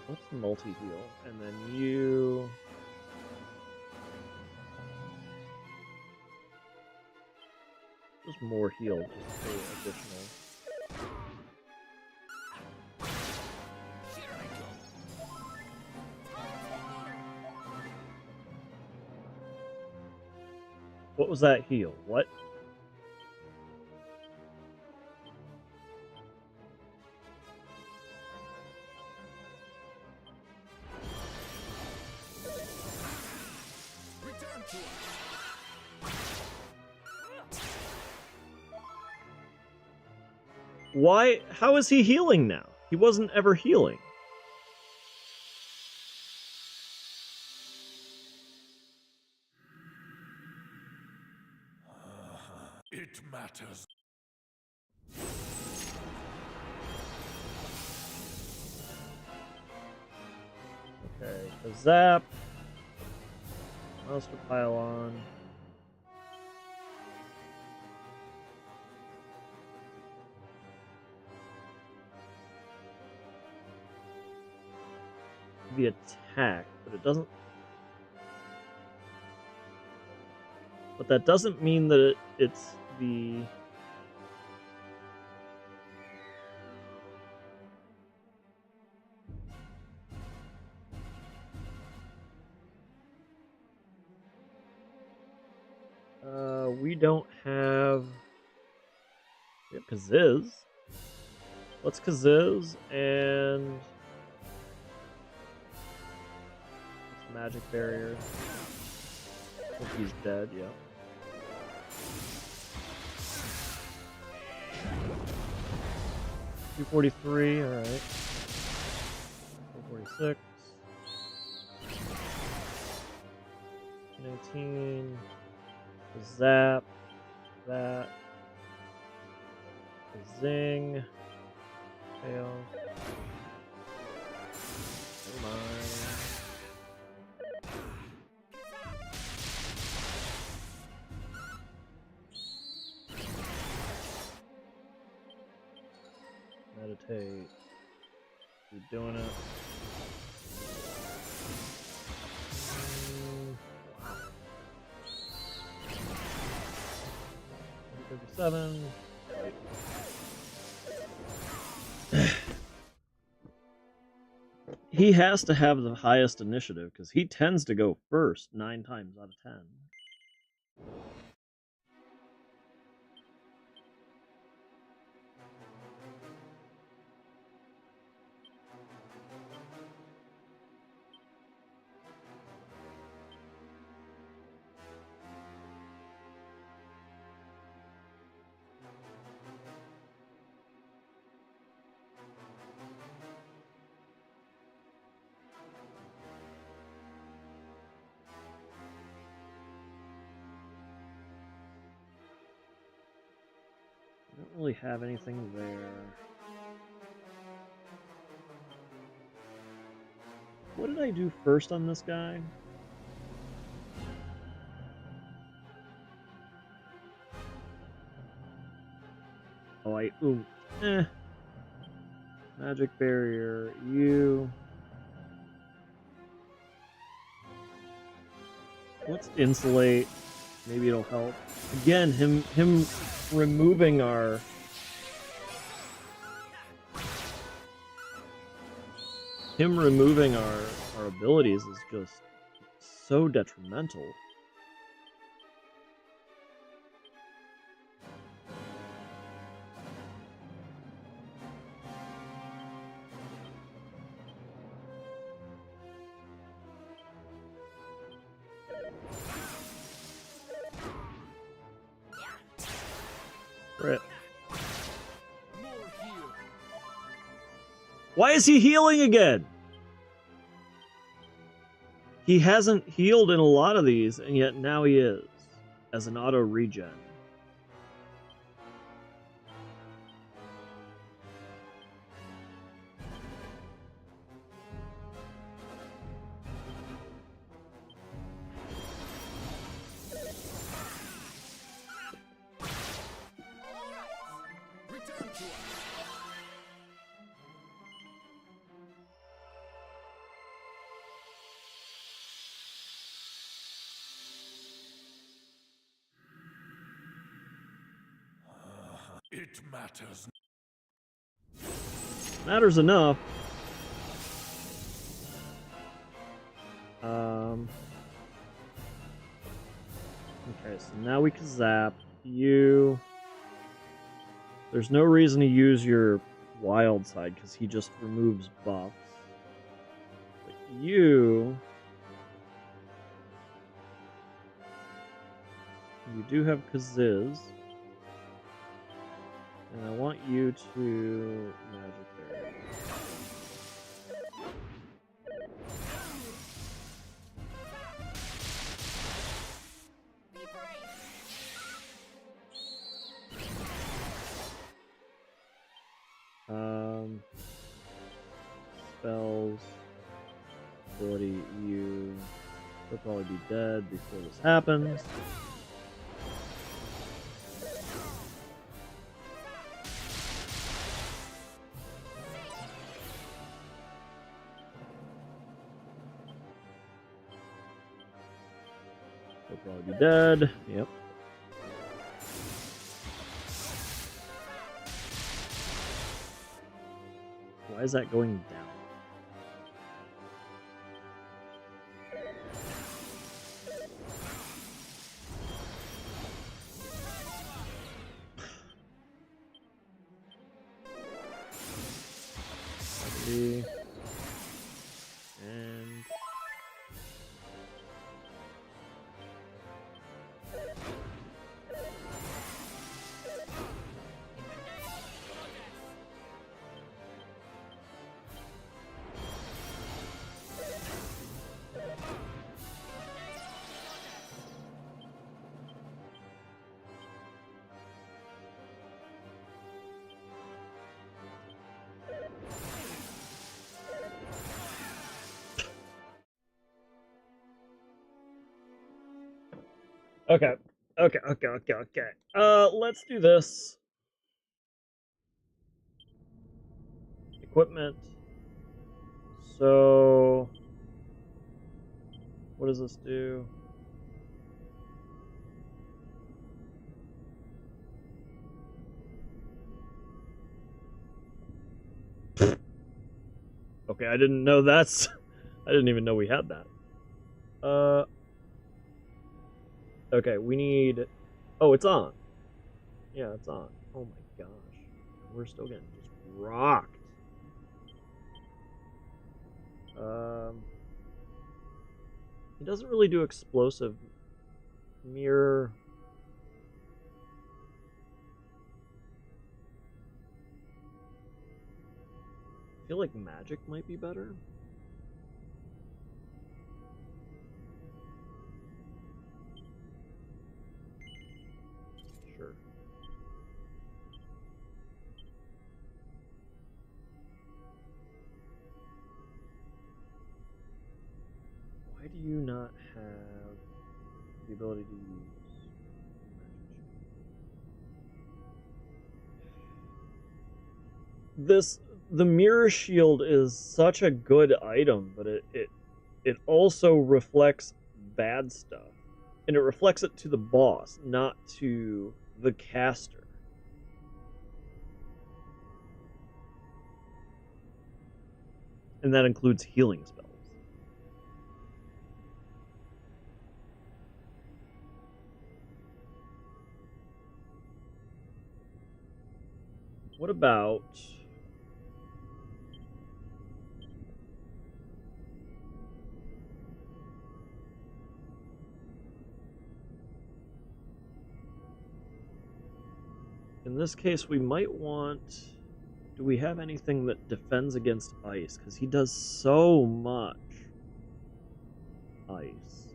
What's the multi-heal? And then you. Just more heal, just for additional. What was that heal? What? Return to us. Why? How is he healing now? He wasn't ever healing. It matters. Okay, so Zap. Monster Pylon. The attack, but it doesn't. But that doesn't mean that it's the. We don't have. We have Kaziz. Let's Kaziz and. Magic barrier. I think he's dead, yeah. $243, alright. 446. 18. Zap. That. Zing. Fail. Never mind. Meditate. Keep doing it. Wow. 37. He has to have the highest initiative because he tends to go first 9 times out of 10. I don't really have anything there. What did I do first on this guy? Oh, Magic barrier, you. Let's insulate. Maybe it'll help. Again, him removing our abilities is just so detrimental. Crit. Why is he healing again? He hasn't healed in a lot of these, and yet now he is, as an auto regen. Return to us. It matters. Matters enough. Okay, so now we can zap you. There's no reason to use your wild side because he just removes buffs. But you do have Kaziz. And I want you to magic barrier. Spells. Ability, you'll probably be dead before this happens. He'll probably be dead. Yep. Why is that going down? And Okay. Okay. Let's do this. Equipment. So, what does this do? Okay, I didn't know that's... I didn't even know we had that. Okay, we need... Oh, it's on. Yeah, it's on. Oh my gosh. We're still getting just rocked. He doesn't really do explosive mirror. I feel like magic might be better. Sure. Why do you not have the ability to use magic? The mirror shield is such a good item, but it also reflects bad stuff. And it reflects it to the boss, not to the caster. And that includes healing spells. What about... In this case, we might want... Do we have anything that defends against ice? Because he does so much ice.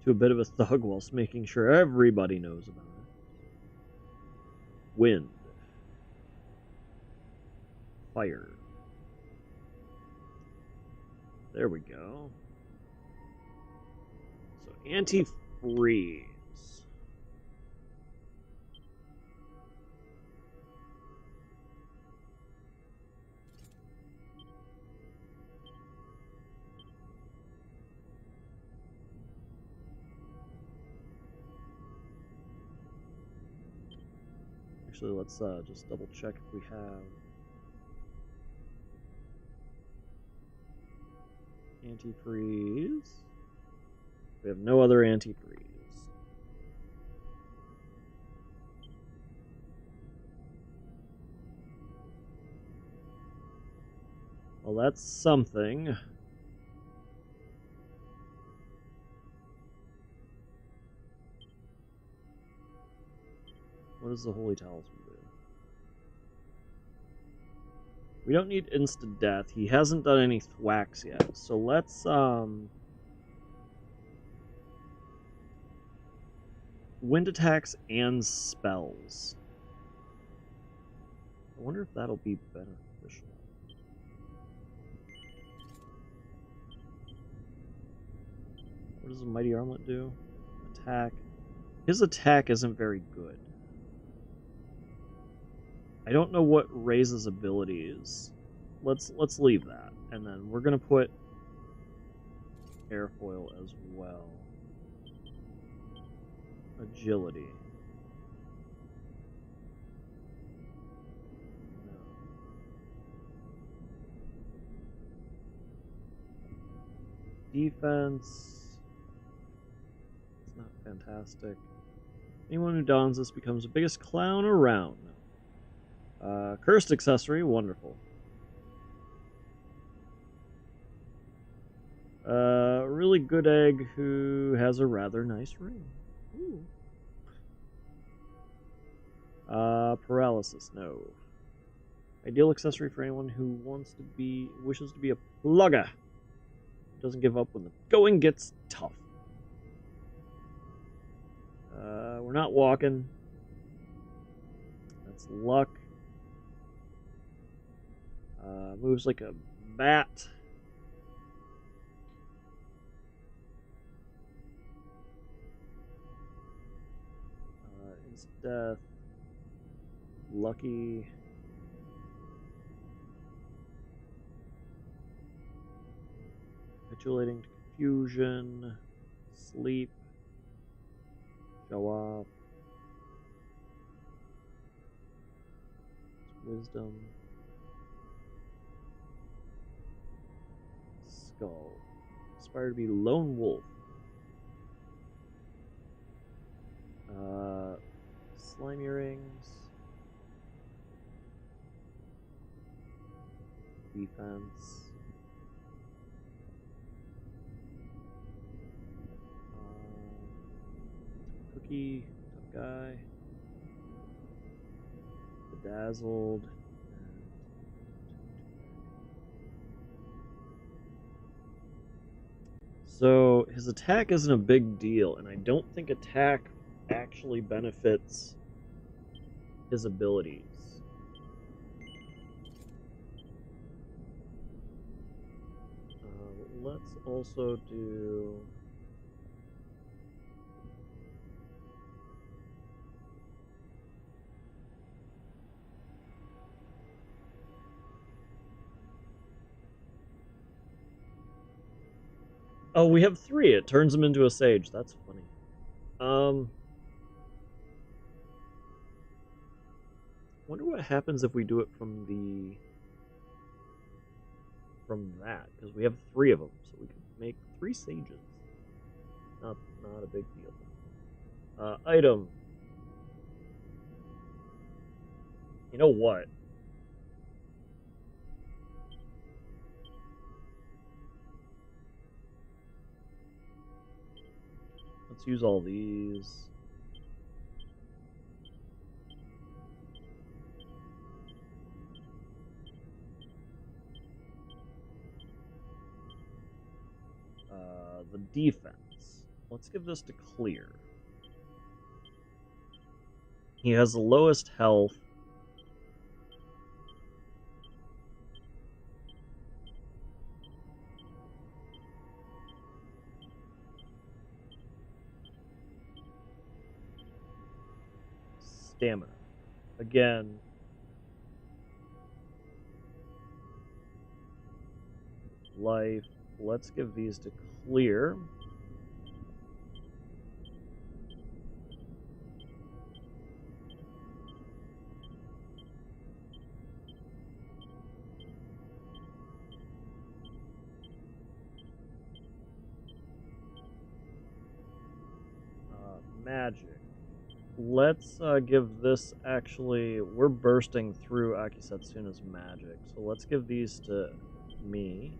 To a bit of a thug whilst making sure everybody knows about it. Wind. Fire. There we go. So anti-freeze. Actually, let's just double check if we have antifreeze. We have no other antifreeze. Well, that's something. What does the Holy Talisman do? We don't need insta-death. He hasn't done any thwacks yet. So let's, wind attacks and spells. I wonder if that'll be beneficial. What does a Mighty Armlet do? Attack. His attack isn't very good. I don't know what Ray's ability is. Let's leave that. And then we're gonna put airfoil as well. Agility. No. Defense. It's not fantastic. Anyone who dons this becomes the biggest clown around. Cursed accessory, wonderful. Really good egg who has a rather nice ring. Ooh. Paralysis, no. Ideal accessory for anyone who wishes to be a plugger. Doesn't give up when the going gets tough. We're not walking. That's luck. Moves like a bat. Is death. Lucky. Capitulating to confusion. Sleep. Show off. Wisdom. Skull. Aspire to be lone wolf. Slime earrings. Defense. Cookie, tough guy. Bedazzled. So his attack isn't a big deal, and I don't think attack actually benefits his abilities. Let's also do... Oh, we have 3. It turns him into a sage. That's funny. Wonder what happens if we do it from that, because we have 3 of them, so we could make 3 sages. Not a big deal. Item. You know what? Let's use all these. The defense. Let's give this to clear. He has the lowest health. Stamina. Again. Life. Let's give these to clear. Magic. Let's give this, actually, we're bursting through Akisetsuna's magic, so let's give these to me.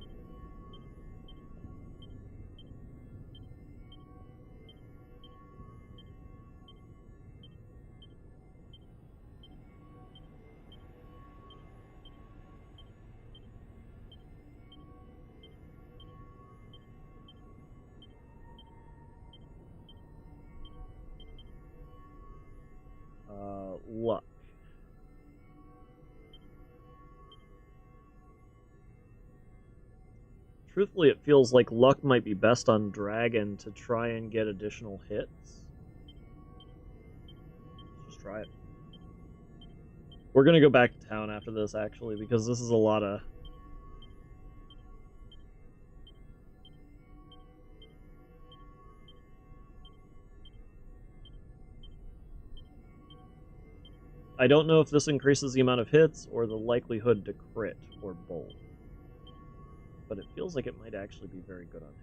Luck. Truthfully, it feels like luck might be best on Dragon to try and get additional hits. Let's just try it. We're gonna go back to town after this, actually, because this is a lot of... I don't know if this increases the amount of hits or the likelihood to crit, or both. But it feels like it might actually be very good on him.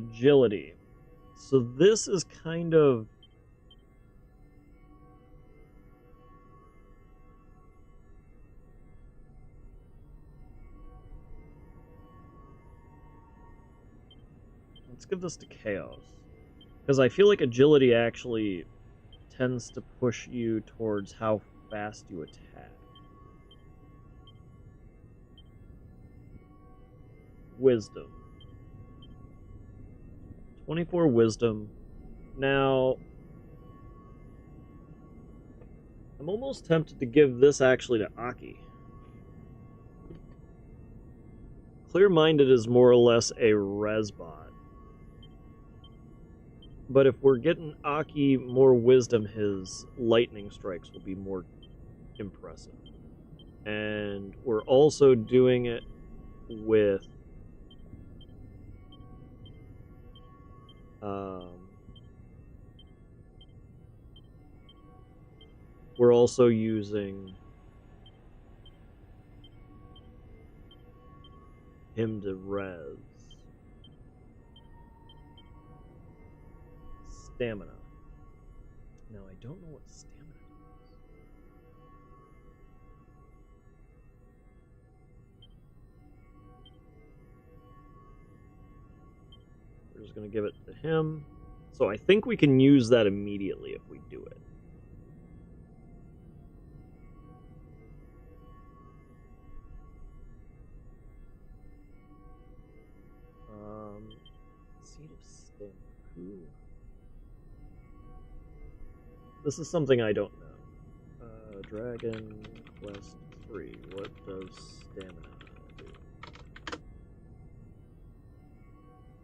Agility. So this is kind of... Let's give this to Chaos. Because I feel like agility actually tends to push you towards how fast you attack. Wisdom. 24 wisdom. Now, I'm almost tempted to give this actually to Aki. Clear-minded is more or less a resbot. But if we're getting Aki more wisdom, his lightning strikes will be more impressive. And we're also doing it with we're also using him to res. Stamina. Now, I don't know what stamina is. We're just going to give it to him. So I think we can use that immediately if we do it. Seed of Stamina. Who? This is something I don't know. Dragon Quest 3. What does stamina do?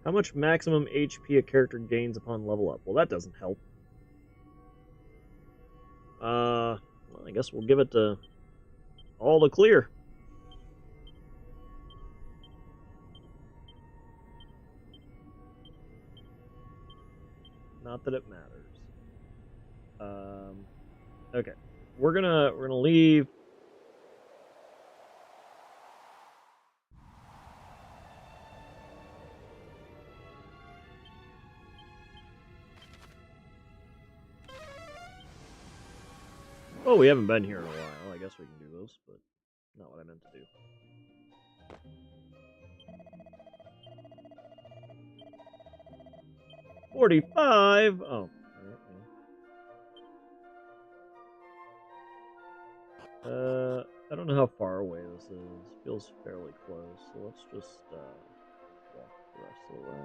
How much maximum HP a character gains upon level up? Well, that doesn't help. Well, I guess we'll give it to all the clear. Not that it matters. Okay, we're gonna leave. Oh, we haven't been here in a while. I guess we can do those, but not what I meant to do. $45. Oh. I don't know how far away this is. Feels fairly close, so let's just walk the rest of the way.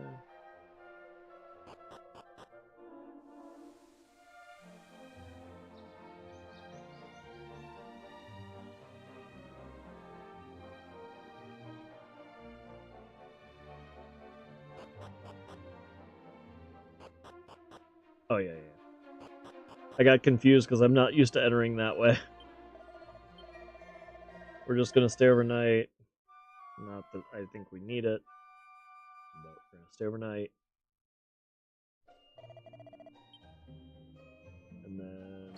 Oh yeah. I got confused because I'm not used to entering that way. We're just gonna stay overnight. Not that I think we need it, but we're gonna stay overnight. And then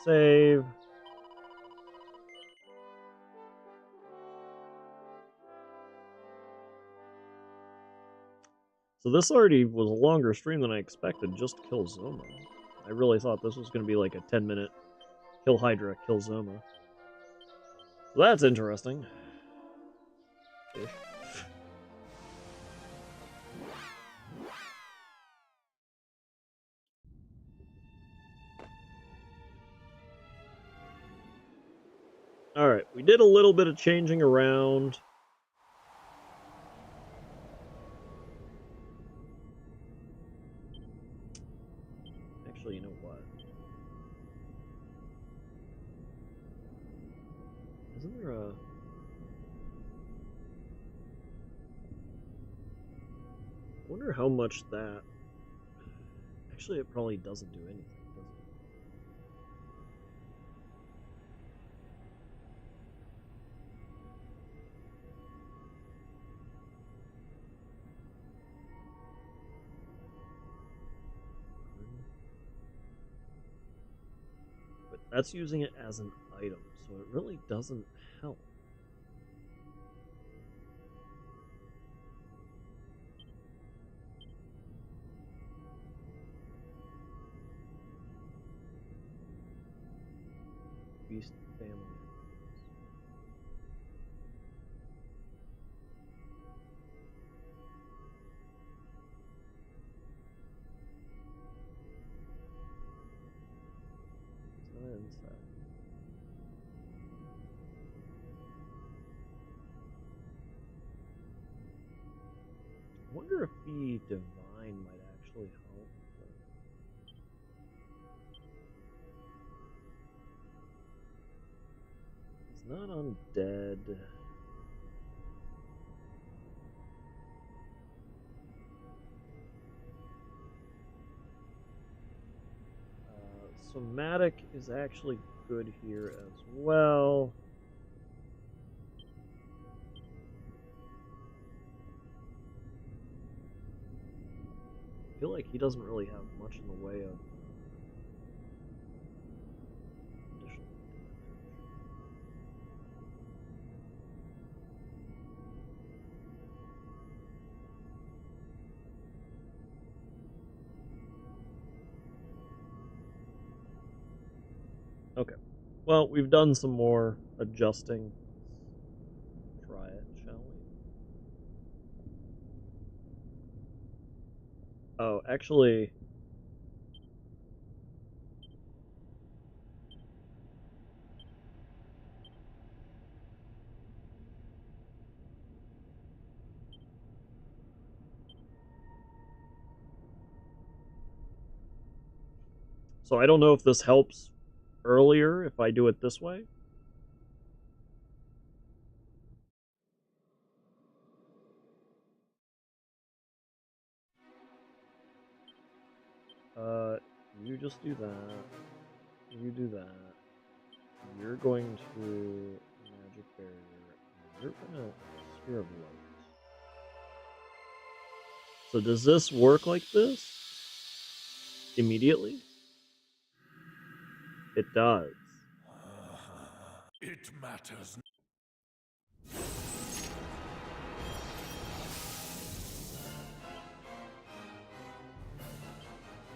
save. So this already was a longer stream than I expected, just to kill Zoma. I really thought this was going to be like a 10-minute kill Hydra, kill Zoma. So that's interesting. Ish. Alright, we did a little bit of changing around. Actually, you know what? Isn't there a... I wonder how much that... Actually, it probably doesn't do anything, does it? But that's using it as an item, so it really doesn't help. Beast family. It's not inside. I wonder if the divine might actually help. He's not undead. Somatic is actually good here as well. I feel like he doesn't really have much in the way of additional damage. Okay. Well, we've done some more adjusting. Let's try it, shall we? Oh, actually, so I don't know if this helps earlier if I do it this way. You just do that. You do that. You're going to magic barrier. And you're gonna sphere of light. So does this work like this? Immediately? It does. It matters.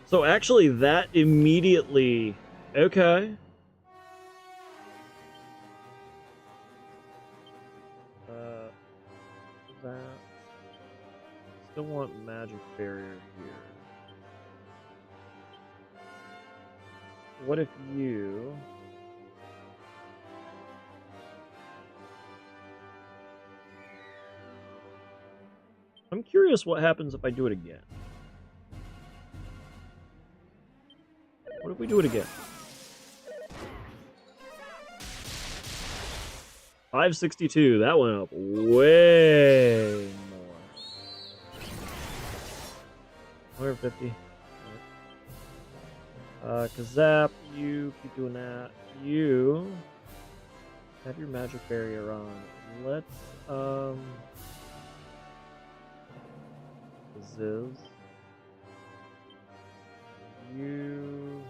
So actually that immediately... Okay. That... Still want magic barrier here. What if you... I'm curious what happens if I do it again. What if we do it again? 562, that went up way more. 150. Kazap, you keep doing that. You have your magic barrier on. Let's, Ziz. You...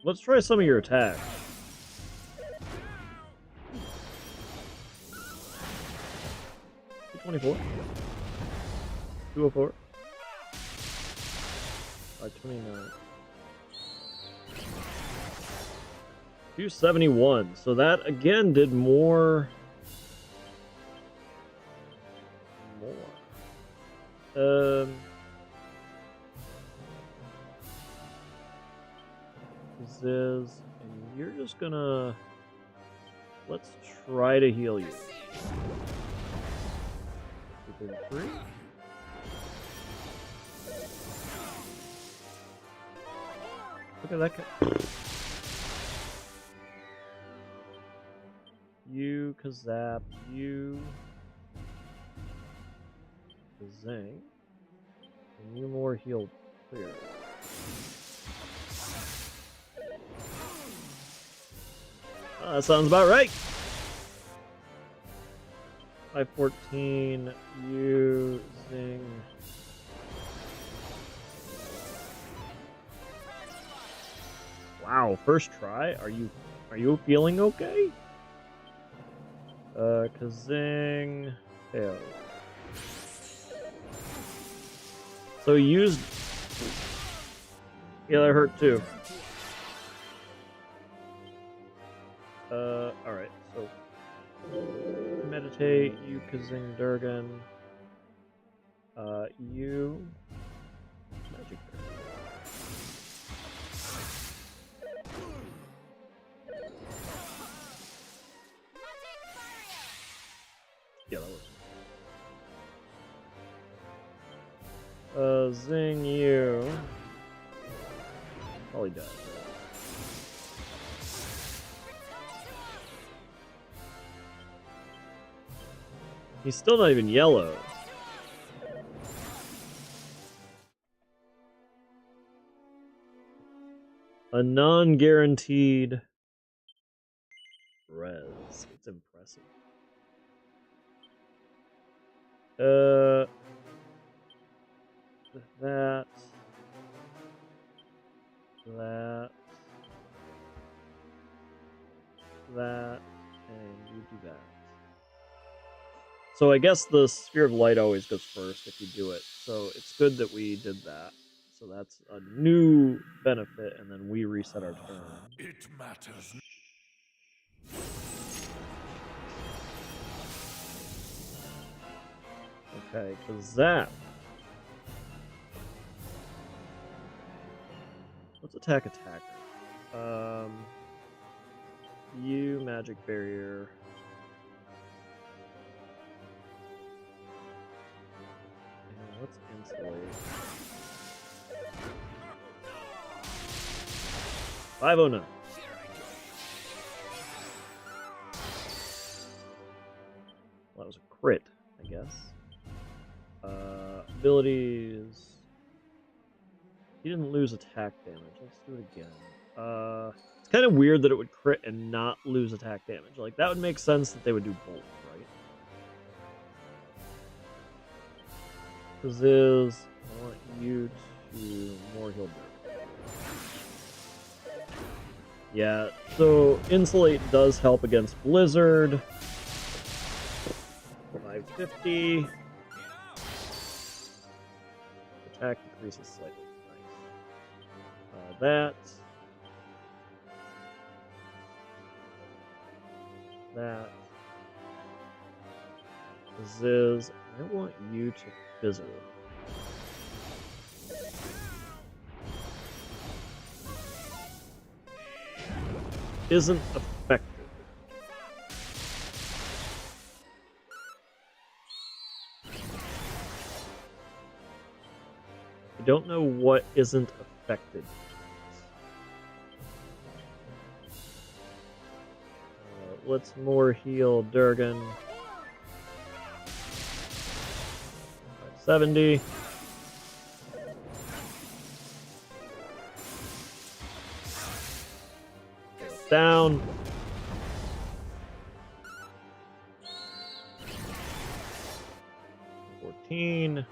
Let's try some of your attacks. $224. 204. 529. 271. So that again did more. This is, and you're just gonna. Let's try to heal you. 233. Look at that guy. You, Kazap, you, Kazang, and you more healed clear. That sounds about right. 514, you, Zing. Wow, first try? Are you feeling okay? Kazing, failed. So used. Yeah, that hurt too. Alright, so meditate, you Kazing Durgan. You magic barrier. Yeah, that works. Zing you. Probably does. He's still not even yellow. A non-guaranteed res. It's impressive. That, and you do that. So I guess the Sphere of Light always goes first if you do it. So it's good that we did that. So that's a new benefit, and then we reset our turn. It matters. Okay, Zap. Let's attack attacker. You magic barrier. And let's insulate. 509. Well, that was a crit, I guess. Abilities. He didn't lose attack damage. Let's do it again. It's kind of weird that it would crit and not lose attack damage. Like, that would make sense that they would do both, right? This is... I want you to more heal damage. Yeah, so Insulate does help against Blizzard. 550. Attack decreases slightly. Nice. That. Ziz. I want you to fizzle. Isn't effective. I don't know what isn't affected. Let's more heal Durgan. 570. Down. 14.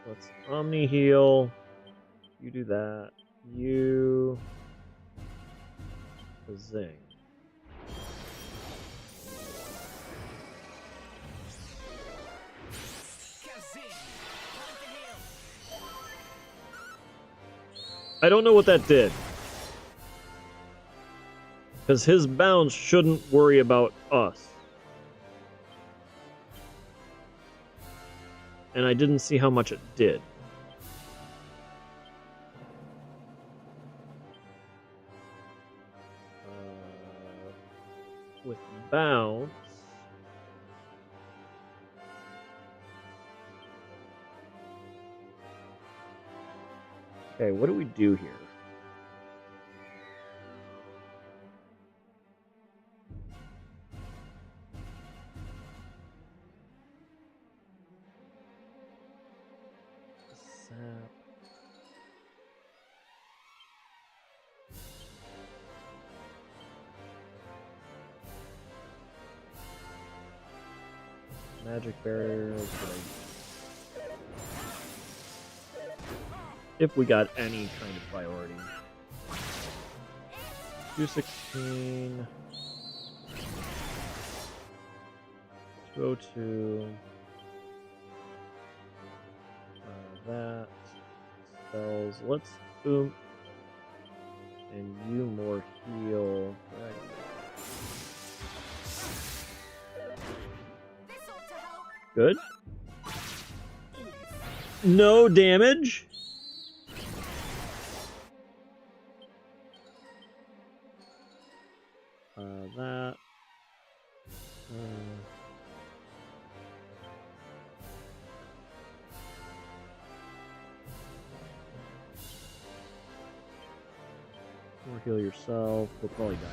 Let's Omni heal. You do that. You zing. I don't know what that did. Because his bounce shouldn't worry about us. And I didn't see how much it did. With bounce... Okay, what do we do here? Zap. Magic barrier. If we got any kind of priority. 216. 202. That. Spells. Let's boom. And you more heal. Right. Good. No damage. That. Or heal yourself. We'll probably die now.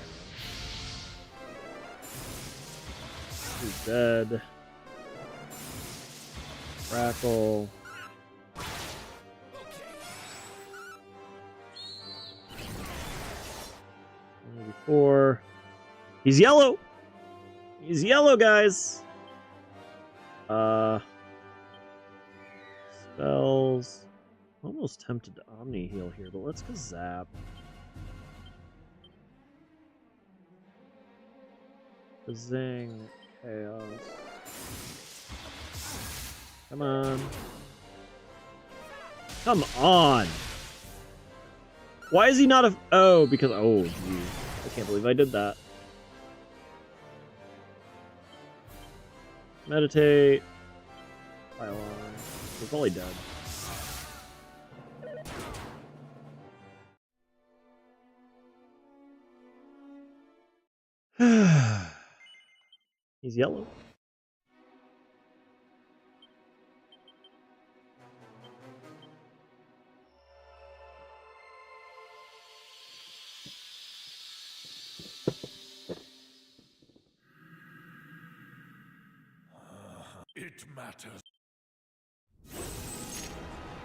He's dead. Crackle. Before. He's yellow! He's yellow, guys! Spells. Almost tempted to Omni heal here, but let's go Zap. Zing. Chaos. Come on. Come on! Why is he not a... Oh, because... Oh, geez. I can't believe I did that. Meditate. Pile on. We're probably dead. He's yellow. It matters.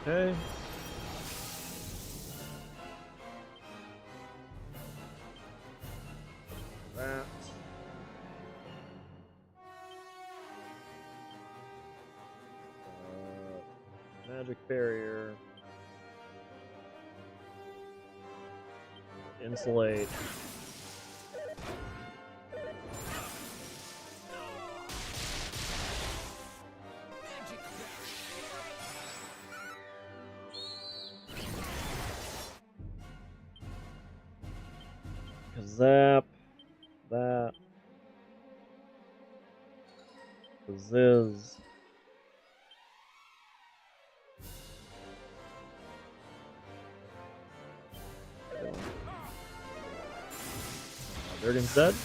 Okay. That. Magic barrier. Insulate. Zap. That. Ziz. Durgan's dead?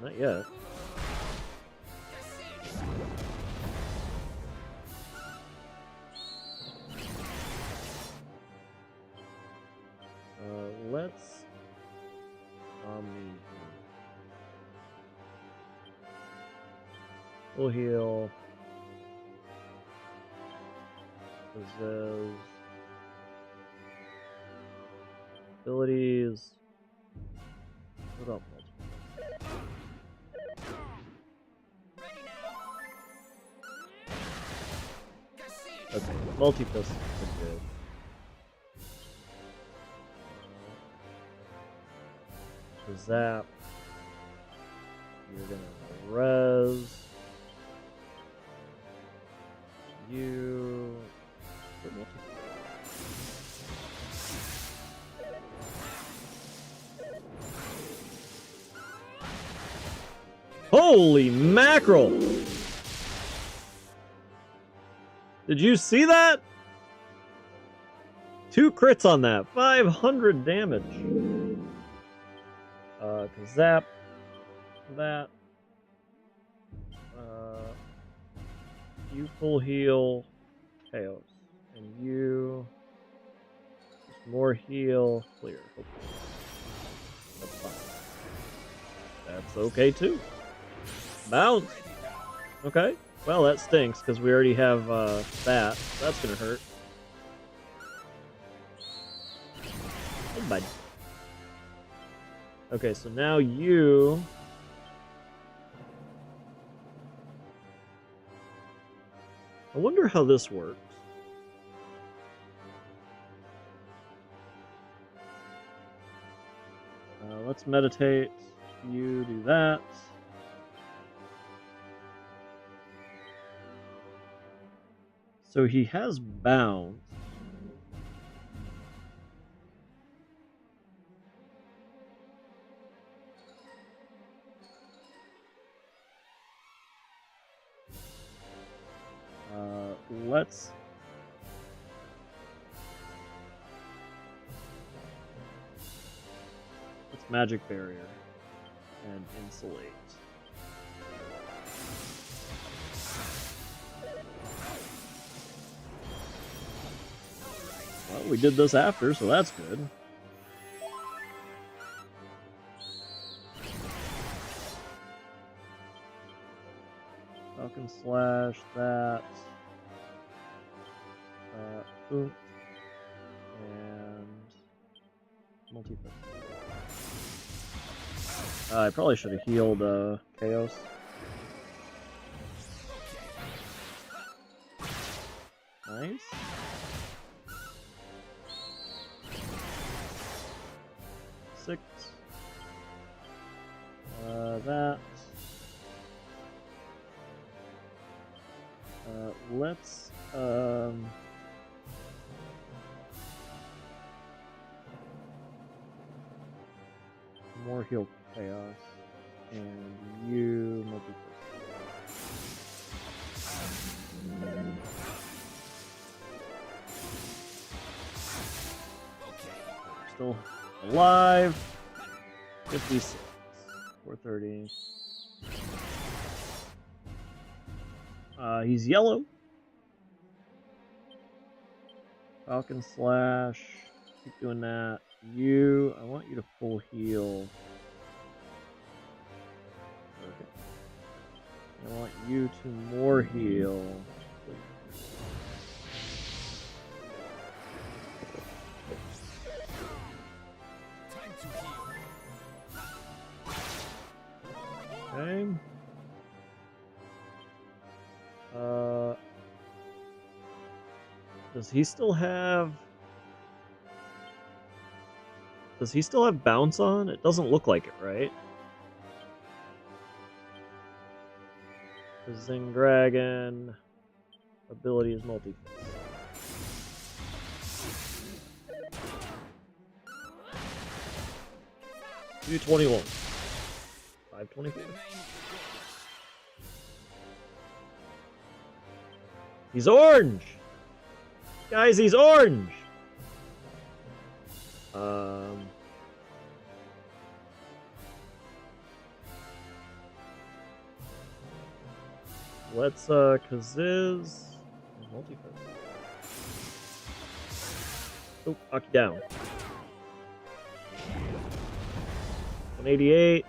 Not yet. Let's we'll heal. Possess. Abilities. What up, okay, multi-pistol is good. Zap. You're gonna res. You. Holy mackerel! Did you see that? 2 crits on that. 500 damage. Zap. That. You full heal. Chaos. And you... Just more heal. Clear. Hopefully. That's fine. That's okay too. Bounce! Okay. Well, that stinks, because we already have that. That's gonna hurt. Hey, bud. Okay, so now you... I wonder how this works. Let's meditate. You do that. So he has bounce. let's magic barrier and insulate. Well, we did this after, so that's good. Falcon slash that. Boom. And multi-fist. I probably should have healed Chaos. Nice. Six. That. Let's more heal Chaos, and you multi-fist. Still alive. 56. 430. He's yellow. Falcon slash. Keep doing that. You, I want you to full heal. Okay. I want you to more heal. Time to heal. Okay. Does he still have... Does he still have bounce on? It doesn't look like it, right? The Zing Dragon ability is multi-fist. $221. 524. He's orange! Guys, he's orange! Let's, Kaziz... multi-fist. Oh, knock you down. 188.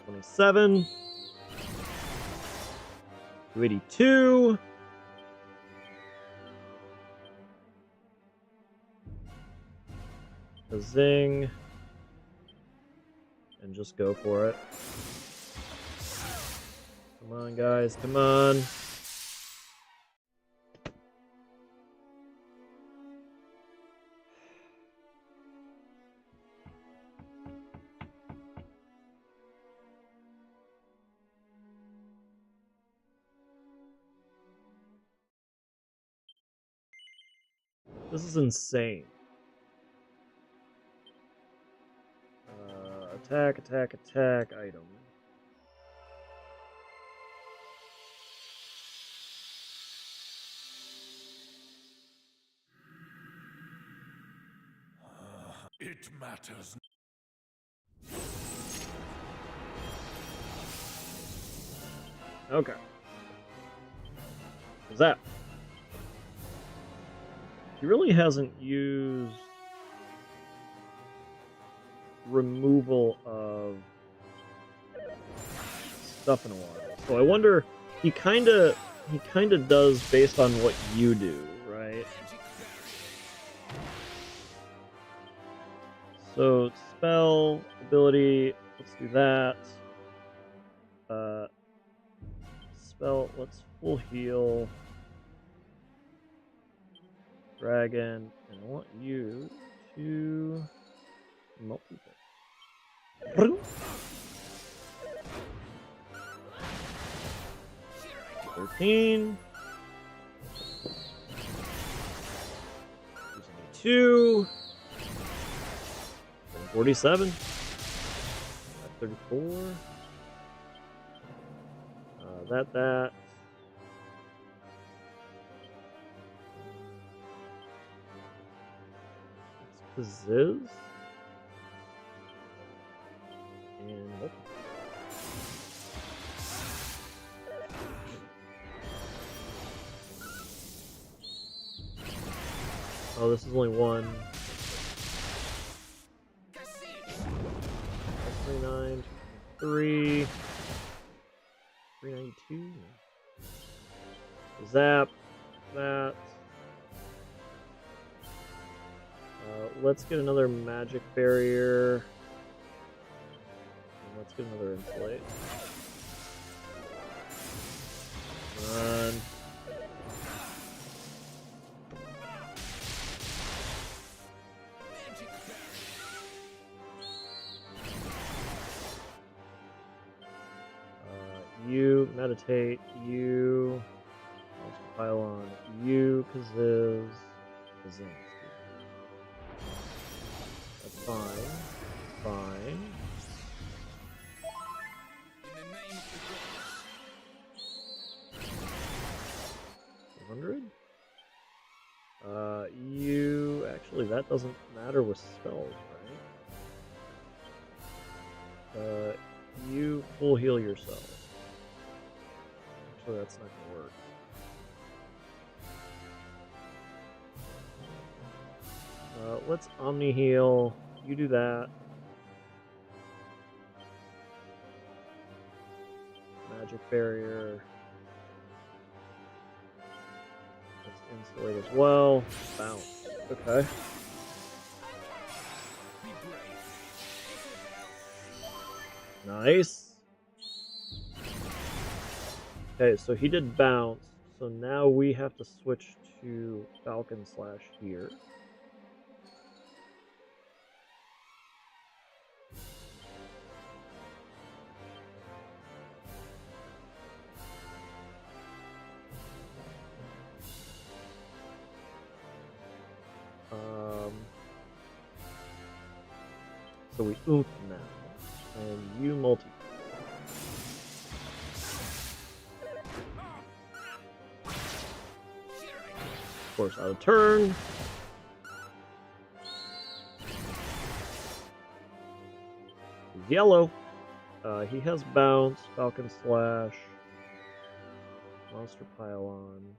27. 282. A zing. And just go for it. Come on, guys, come on. This is insane. Attack, attack, attack, item. It matters. Okay. What's that? He really hasn't used removal of stuff in a while. So I wonder, he kinda does based on what you do, right? So spell, ability, let's do that. Spell, let's full heal. Dragon, and I want you to multi-fist. 13. 2. 47. 34. That. Kaziz. And multiple. Oh, this is only one. 29, 3, 392. Zap that. Let's get another magic barrier. And let's get another insulate. Run. You meditate, you pylon, you Kaziz, That's fine. Fine. In the name of the gods. 100? You actually that doesn't matter with spells, right? You full heal yourself. Actually, that's not gonna work. Let's Omni heal. You do that. Magic barrier. Let's insulate as well. Bounce. Okay. Be brave. Nice. Okay, so he did bounce. So now we have to switch to Falcon slash here. So we oomph now, and you multi. Of course, out of turn. He's yellow. He has bounce, Falcon slash, monster pylon.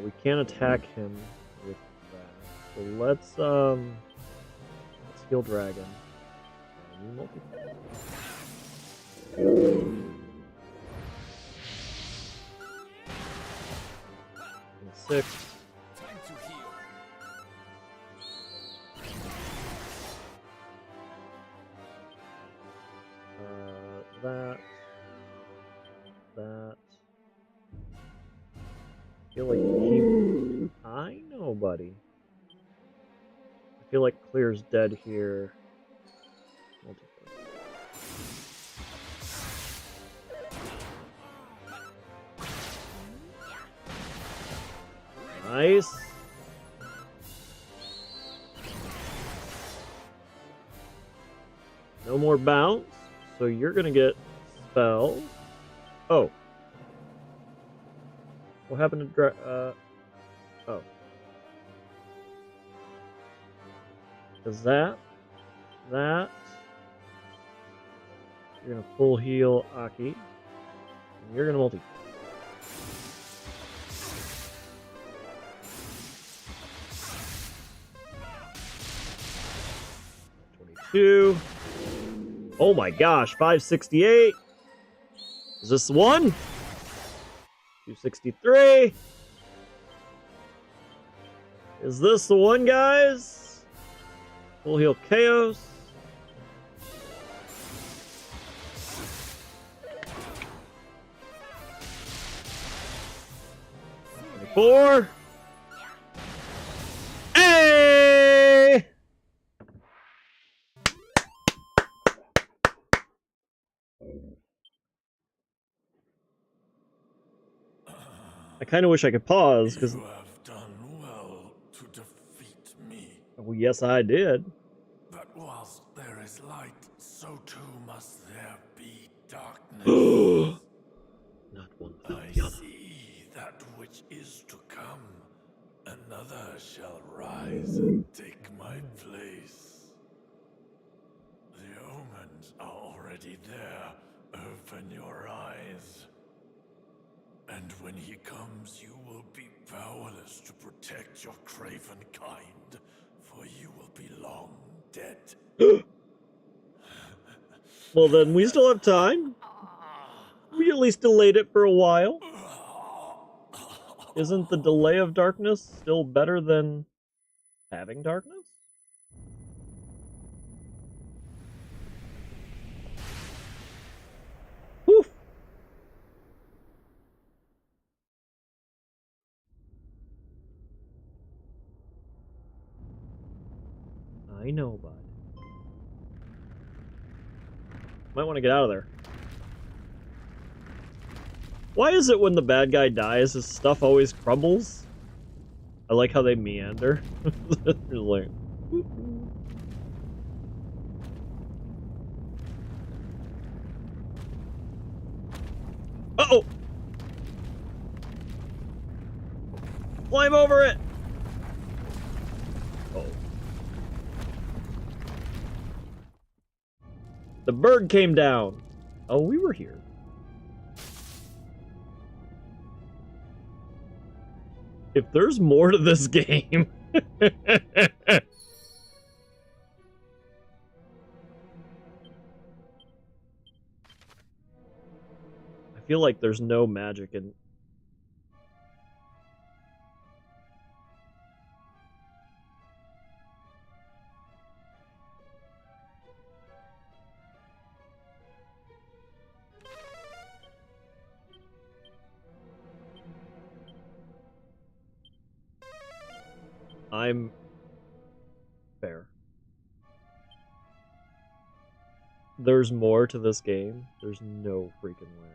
We can't attack him with that. So let's heal dragon. And 6. Time to heal. That. I feel like he... I know, buddy. I feel like Clear's dead here. Nice. No more bounce, so you're gonna get spells. Oh. What happened to oh. Is that? You're gonna full heal Aki. And you're gonna multi. Oh my gosh, 568. Is this the one? 263. Is this the one, guys? Full heal Chaos. 4. Hey! I kind of wish I could pause, because... You have done well to defeat me. Oh, yes, I did. But whilst there is light, so too must there be darkness. Not one I without the other. see that which is to come. Another shall rise and take my place. The omens are already there. Open your eyes. And when he comes, you will be powerless to protect your craven kind, for you will be long dead. Well, then we still have time. We at least delayed it for a while. Isn't the delay of darkness still better than having darkness? Whew. I know, bud. Might want to get out of there. Why is it when the bad guy dies, his stuff always crumbles? I like how they meander. Like... Uh-oh! Climb over it! Oh. The bird came down. Oh, we were here. If there's more to this game... I feel like there's no magic in... I'm... fair. There's more to this game. There's no freaking way.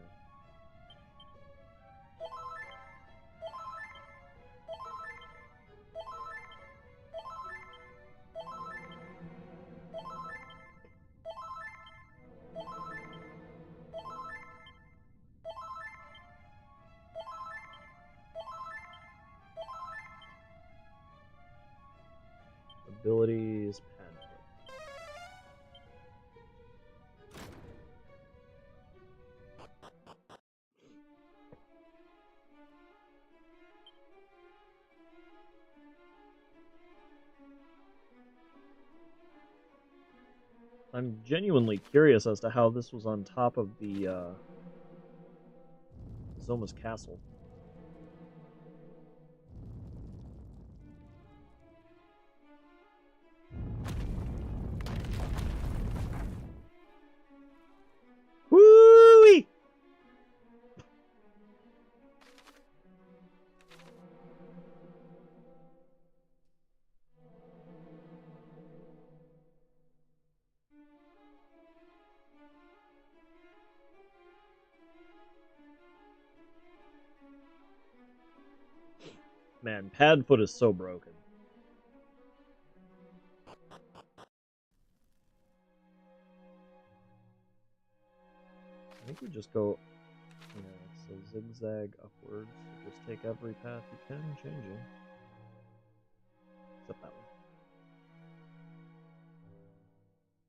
Abilities, Padfoot. I'm genuinely curious as to how this was on top of the Zoma's castle. Woo-wee! Man, Padfoot is so broken. I think we just go... Yeah, so zigzag upwards. So just take every path you can, changing. Except that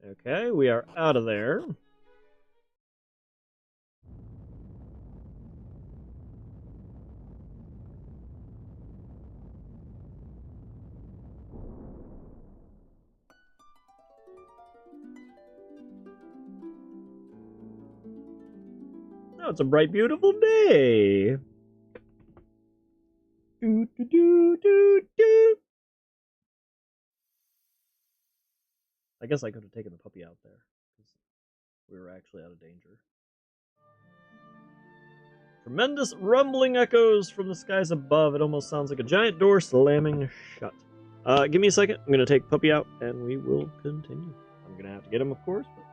one. Okay, we are out of there. Now it's a bright, beautiful day. Do, do, do, do, do. I guess I could have taken the puppy out there, because we were actually out of danger. Tremendous rumbling echoes from the skies above. It almost sounds like a giant door slamming shut. Give me a second. I'm going to take puppy out, and we will continue. I'm going to have to get him, of course, but...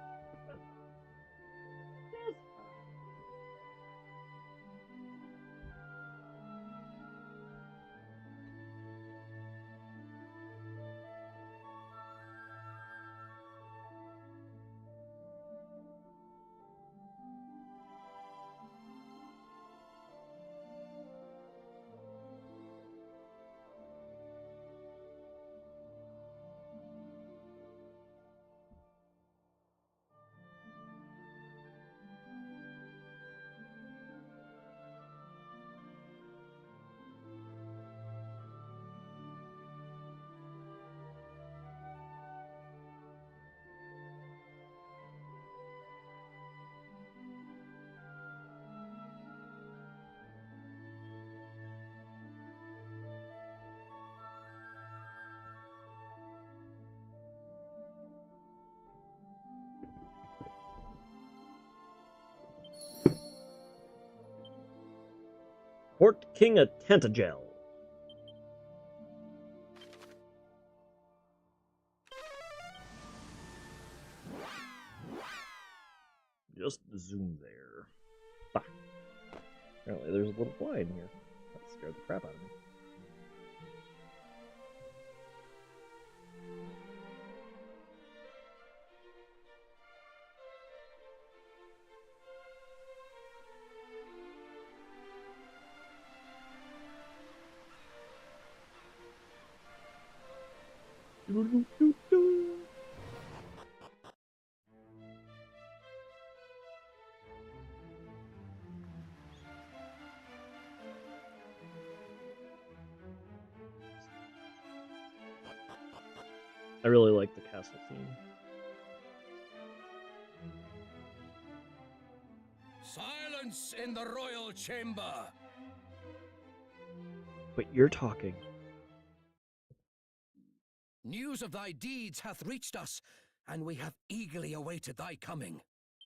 Court King of Tantagel. Just zoom there. Bah. Apparently there's a little fly in here. That scared the crap out of me. I really like the castle scene. Silence in the royal chamber. But you're talking. News of thy deeds hath reached us, and we have eagerly awaited thy coming.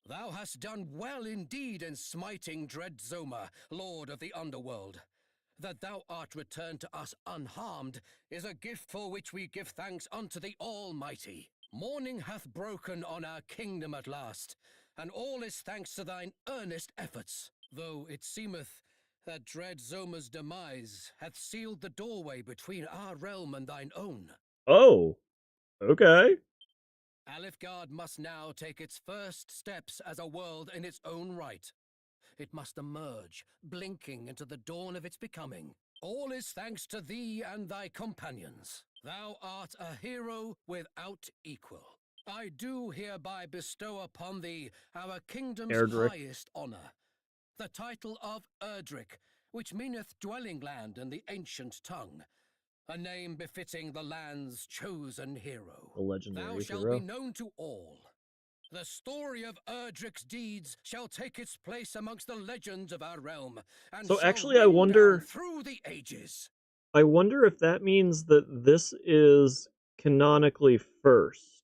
Thou hast done well indeed in smiting dread Zoma, lord of the underworld. That thou art returned to us unharmed is a gift for which we give thanks unto the Almighty. Morning hath broken on our kingdom at last, and all is thanks to thine earnest efforts, though it seemeth that dread Zoma's demise hath sealed the doorway between our realm and thine own. Oh, okay. Alifgard must now take its first steps as a world in its own right. It must emerge, blinking into the dawn of its becoming. All is thanks to thee and thy companions. Thou art a hero without equal. I do hereby bestow upon thee our kingdom's Erdrick. highest honor, the title of Erdrick, which meaneth dwelling land in the ancient tongue, a name befitting the land's chosen hero. The legendary Thou shalt hero. be known to all. The story of Erdrick's deeds shall take its place amongst the legends of our realm, and So shall actually, I ring wonder. down through the ages. I wonder if that means that this is canonically first.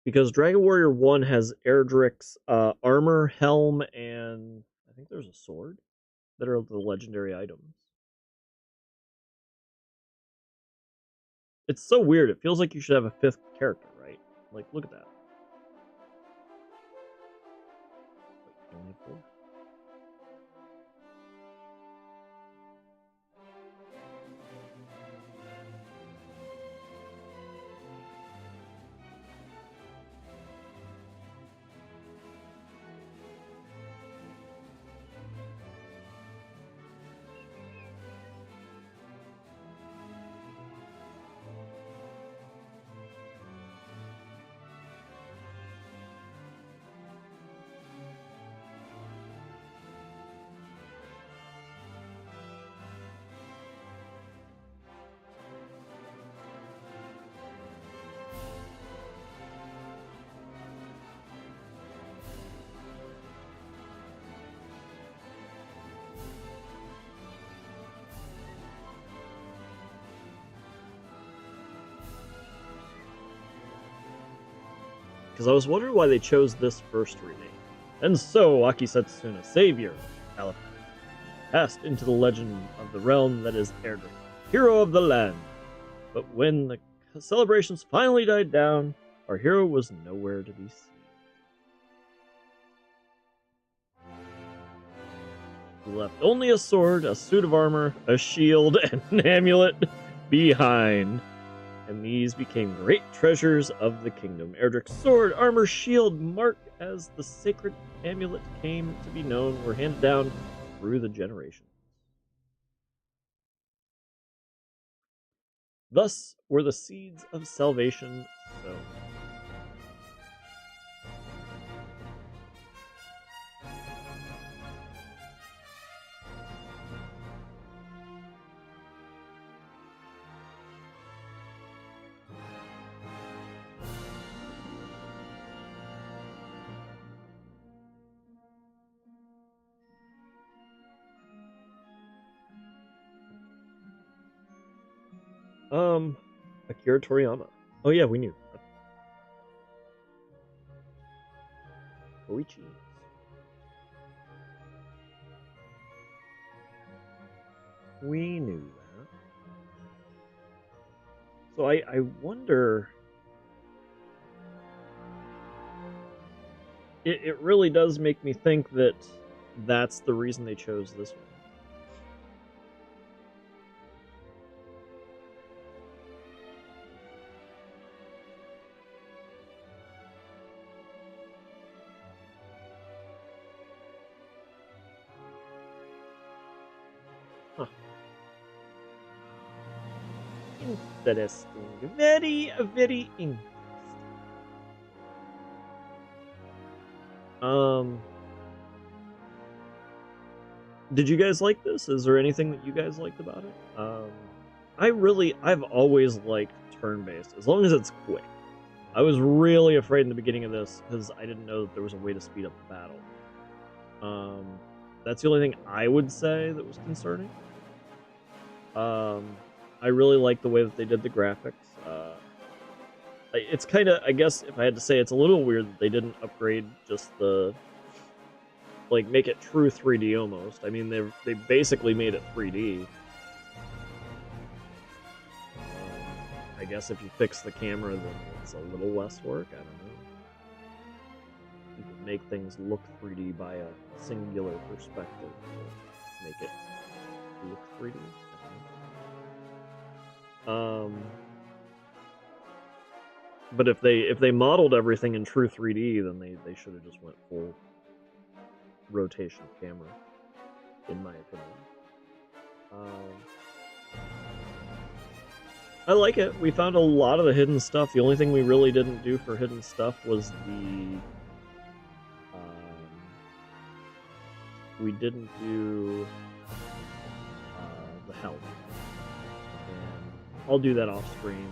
Because Dragon Warrior 1 has Erdrick's armor, helm, and I think there's a sword that are the legendary items. It's so weird. It feels like you should have a fifth character, right? Like, look at that. Wait, you only have 4? Because I was wondering why they chose this first remake. And so, Akisetsuna, savior, Aleph, passed into the legend of the realm that is Erdrick, hero of the land. But when the celebrations finally died down, our hero was nowhere to be seen. He left only a sword, a suit of armor, a shield, and an amulet behind. And these became great treasures of the kingdom. Erdrick's sword, armor, shield, marked as the sacred amulet came to be known, were handed down through the generations. Thus were the seeds of salvation sown. Akira Toriyama. Oh yeah, we knew. Koichi. We knew that. So I wonder... It really does make me think that that's the reason they chose this one. Huh. Interesting. Very, very interesting. Did you guys like this? Is there anything that you guys liked about it? I've always liked turn-based, as long as it's quick. I was really afraid in the beginning of this, because I didn't know that there was a way to speed up the battle. That's the only thing I would say that was concerning. I really like the way that they did the graphics. It's kind of, I guess, if I had to say, it's a little weird that they didn't upgrade just the... like, make it true 3D almost. I mean, they basically made it 3D. I guess if you fix the camera, then it's a little less work. I don't know. You can make things look 3D by a singular perspective to make it look 3D. But if they modeled everything in true 3D, then they should have just went full rotation of camera, in my opinion. I like it. We found a lot of the hidden stuff. The only thing we really didn't do for hidden stuff was we didn't do the health. And I'll do that off screen.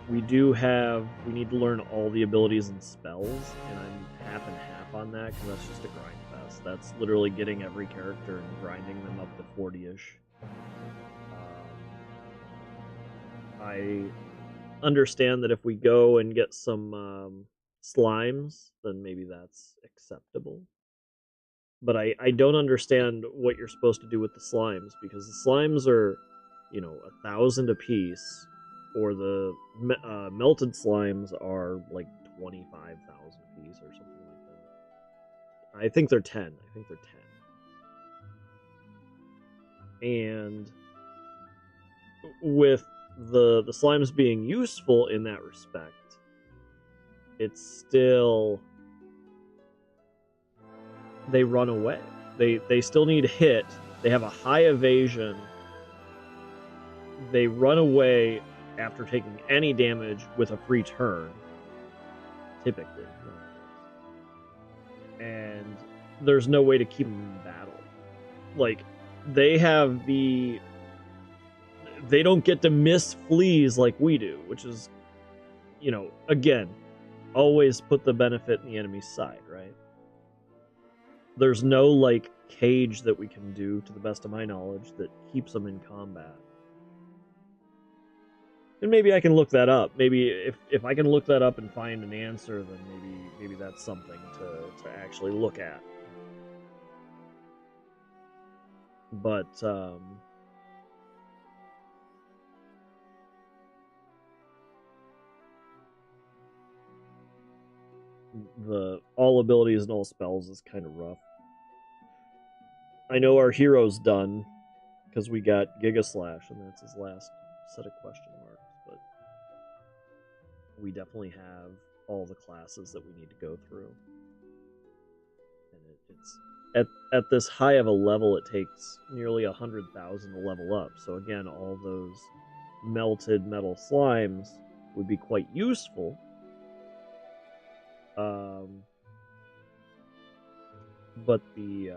We need to learn all the abilities and spells, and I'm half and half on that because that's just a grind fest. That's literally getting every character and grinding them up to 40-ish. I understand that if we go and get some slimes, then maybe that's acceptable. But I don't understand what you're supposed to do with the slimes, because the slimes are, 1,000 apiece, or the melted slimes are like 25,000 apiece or something like that. I think they're 10. And with the slimes being useful in that respect, it's still... they run away. They still need hit. They have a high evasion. They run away after taking any damage with a free turn, typically. And there's no way to keep them in battle. Like, they don't get to miss fleas like we do, which is, again, always put the benefit in the enemy's side, right? There's no, like, cage that we can do, to the best of my knowledge, that keeps them in combat. And maybe I can look that up. Maybe if I can look that up and find an answer, then maybe that's something to actually look at. But the all abilities and all spells is kind of rough. I know our hero's done, because we got Giga Slash, and that's his last set of question marks, but we definitely have all the classes that we need to go through. And it's at this high of a level, it takes nearly 100,000 to level up. So again, all those melted metal slimes would be quite useful. But the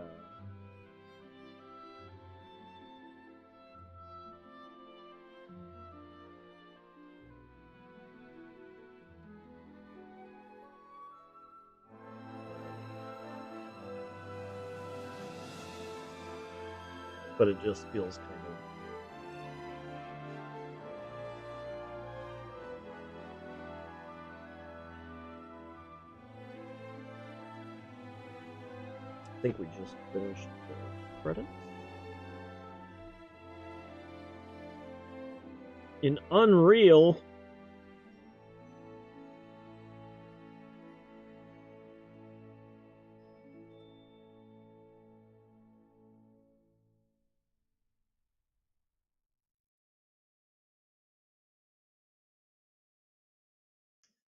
but it just feels kind of... I think we just finished the credits. In Unreal.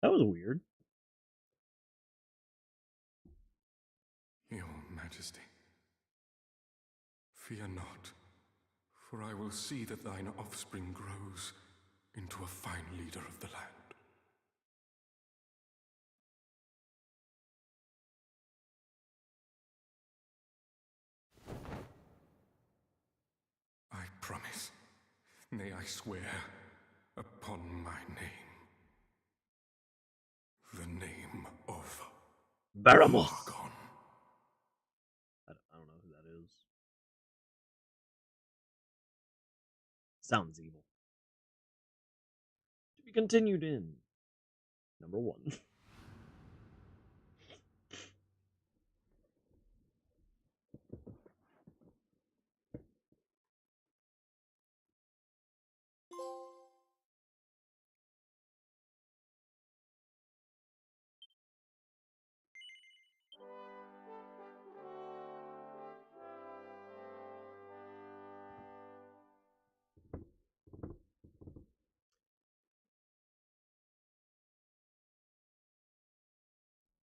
That was weird. Your Majesty, fear not, for I will see that thine offspring grows into a fine leader of the land. I promise, nay, I swear, upon my name, the name of Baramos. Argon. I don't know who that is. Sounds evil. To be continued in number 1.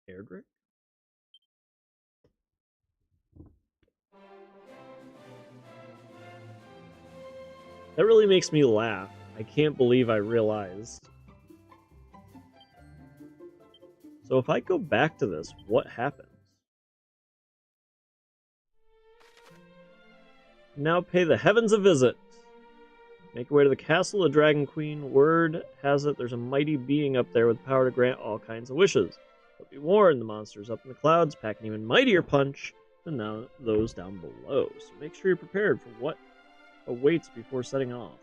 Airdrick? That really makes me laugh. I can't believe I realized. So if I go back to this, what happens? Now pay the heavens a visit. Make your way to the castle of the Dragon Queen. Word has it there's a mighty being up there with power to grant all kinds of wishes. But be warned, the monsters up in the clouds pack an even mightier punch than those down below. So make sure you're prepared for what awaits before setting off.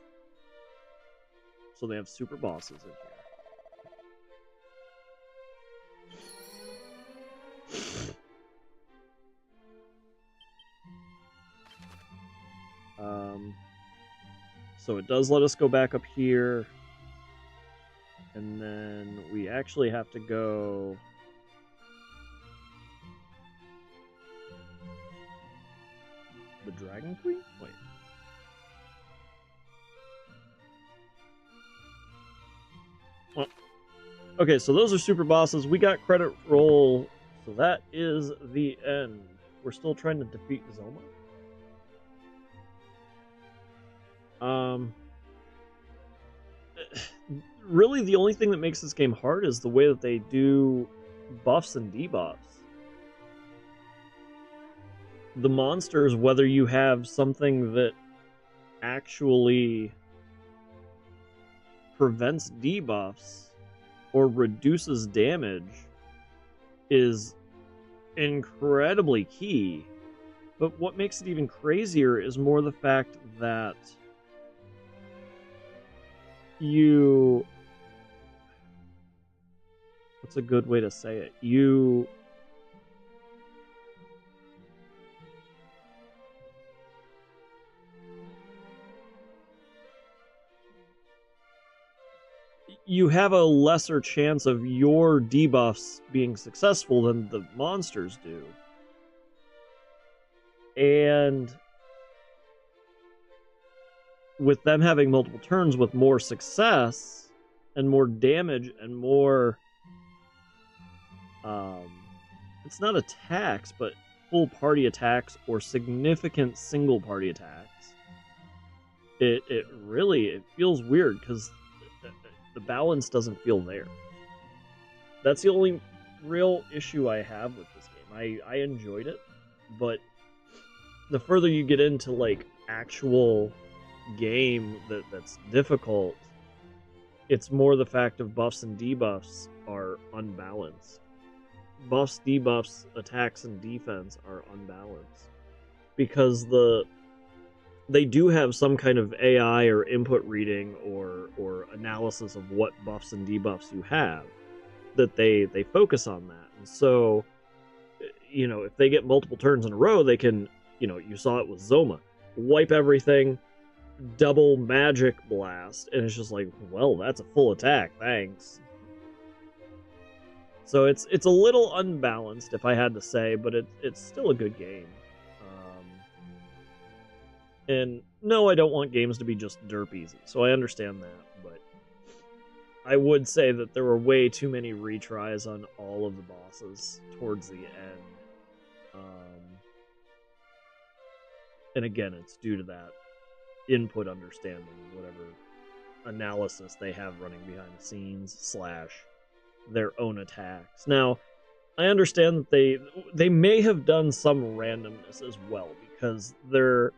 So they have super bosses in here. So it does let us go back up here. And then we actually have to go... The Dragon Queen? Wait. Well, okay, so those are super bosses. We got credit roll. So that is the end. We're still trying to defeat Zoma. Really, the only thing that makes this game hard is the way that they do buffs and debuffs. The monsters, whether you have something that actually prevents debuffs or reduces damage, is incredibly key. But what makes it even crazier is more the fact that you... What's a good way to say it? You have a lesser chance of your debuffs being successful than the monsters do. And with them having multiple turns with more success and more damage and more it's not attacks, but full party attacks or significant single party attacks, it feels weird because the balance doesn't feel there. That's the only real issue I have with this game. I enjoyed it, but the further you get into like actual game that's difficult, it's more the fact of buffs and debuffs are unbalanced. Buffs, debuffs, attacks, and defense are unbalanced because they do have some kind of AI or input reading or analysis of what buffs and debuffs you have, that they focus on that. And so, you know, if they get multiple turns in a row, they can, you know, you saw it with Zoma, wipe everything, double magic blast, and it's just like, well, that's a full attack, thanks. So it's a little unbalanced, if I had to say, but it's still a good game. And no, I don't want games to be just derp easy, so I understand that, but I would say that there were way too many retries on all of the bosses towards the end. And again, it's due to that input understanding, whatever analysis they have running behind the scenes / their own attacks. Now, I understand that they may have done some randomness as well, because there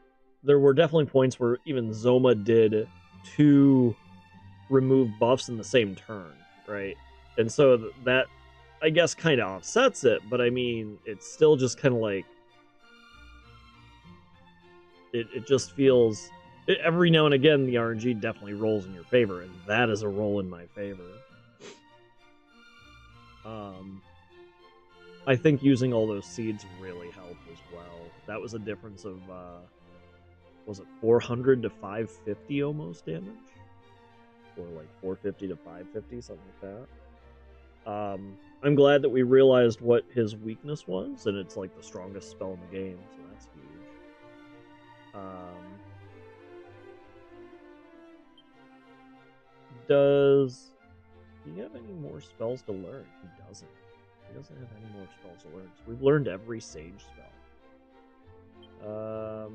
were definitely points where even Zoma did 2 remove buffs in the same turn, right? And so that, I guess, kind of offsets it, but I mean, it's still just kind of like, it just feels, every now and again, the RNG definitely rolls in your favor, and that is a roll in my favor. I think using all those seeds really helped as well. That was a difference of, was it 400 to 550 almost damage? Or like 450 to 550, something like that. I'm glad that we realized what his weakness was, and it's like the strongest spell in the game, so that's huge. Does he have any more spells to learn? He doesn't. He doesn't have any more spells to learn. So we've learned every sage spell.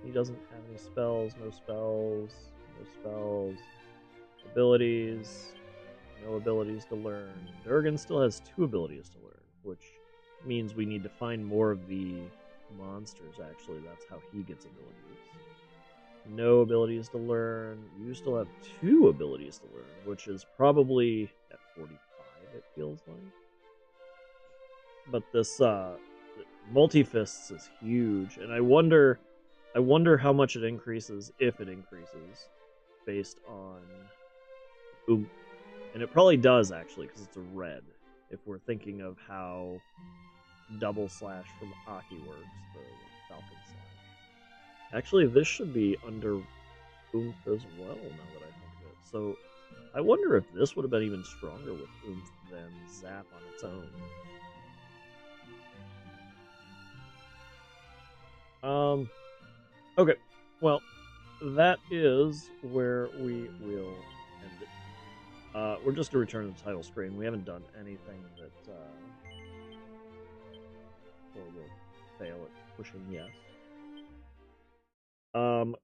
He doesn't have any spells, no spells, no spells. Abilities, no abilities to learn. Durgan still has 2 abilities to learn, which means we need to find more of the monsters, actually. That's how he gets abilities. No abilities to learn. You still have 2 abilities to learn, which is probably at 45, it feels like. But this multi-fists is huge, and I wonder how much it increases, if it increases, based on oomph. And it probably does, actually, because it's a red, if we're thinking of how double slash from Aki works, the Falcon slash. Actually, this should be under oomph as well, now that I think of it. So I wonder if this would have been even stronger with oomph than Zap on its own. Okay, well, that is where we will end it. We're just to return to the title screen. We haven't done anything that will fail at pushing yes.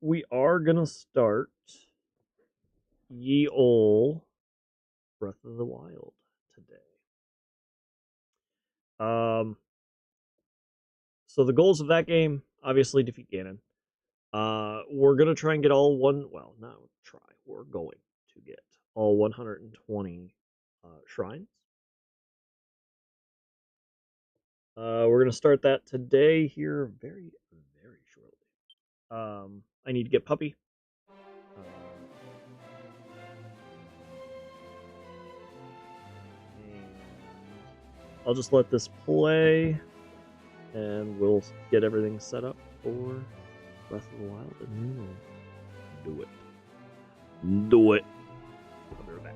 We are gonna start Ye Ol' Breath of the Wild today. So the goals of that game, obviously defeat Ganon. We're gonna try and get all we're going to get all 120 shrines. We're gonna start that today here very, very shortly. I need to get Puppy. And I'll just let this play, and we'll get everything set up for Breath of the Wild, and we will do it. Do it. I'll be right back.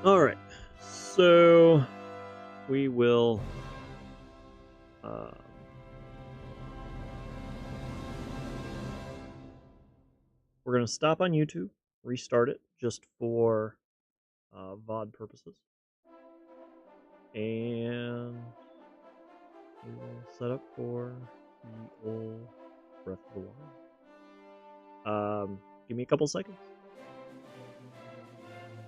Alright, so we will We're going to stop on YouTube, restart it just for VOD purposes. And we will set up for the old Breath of the Wild. Give me a couple seconds.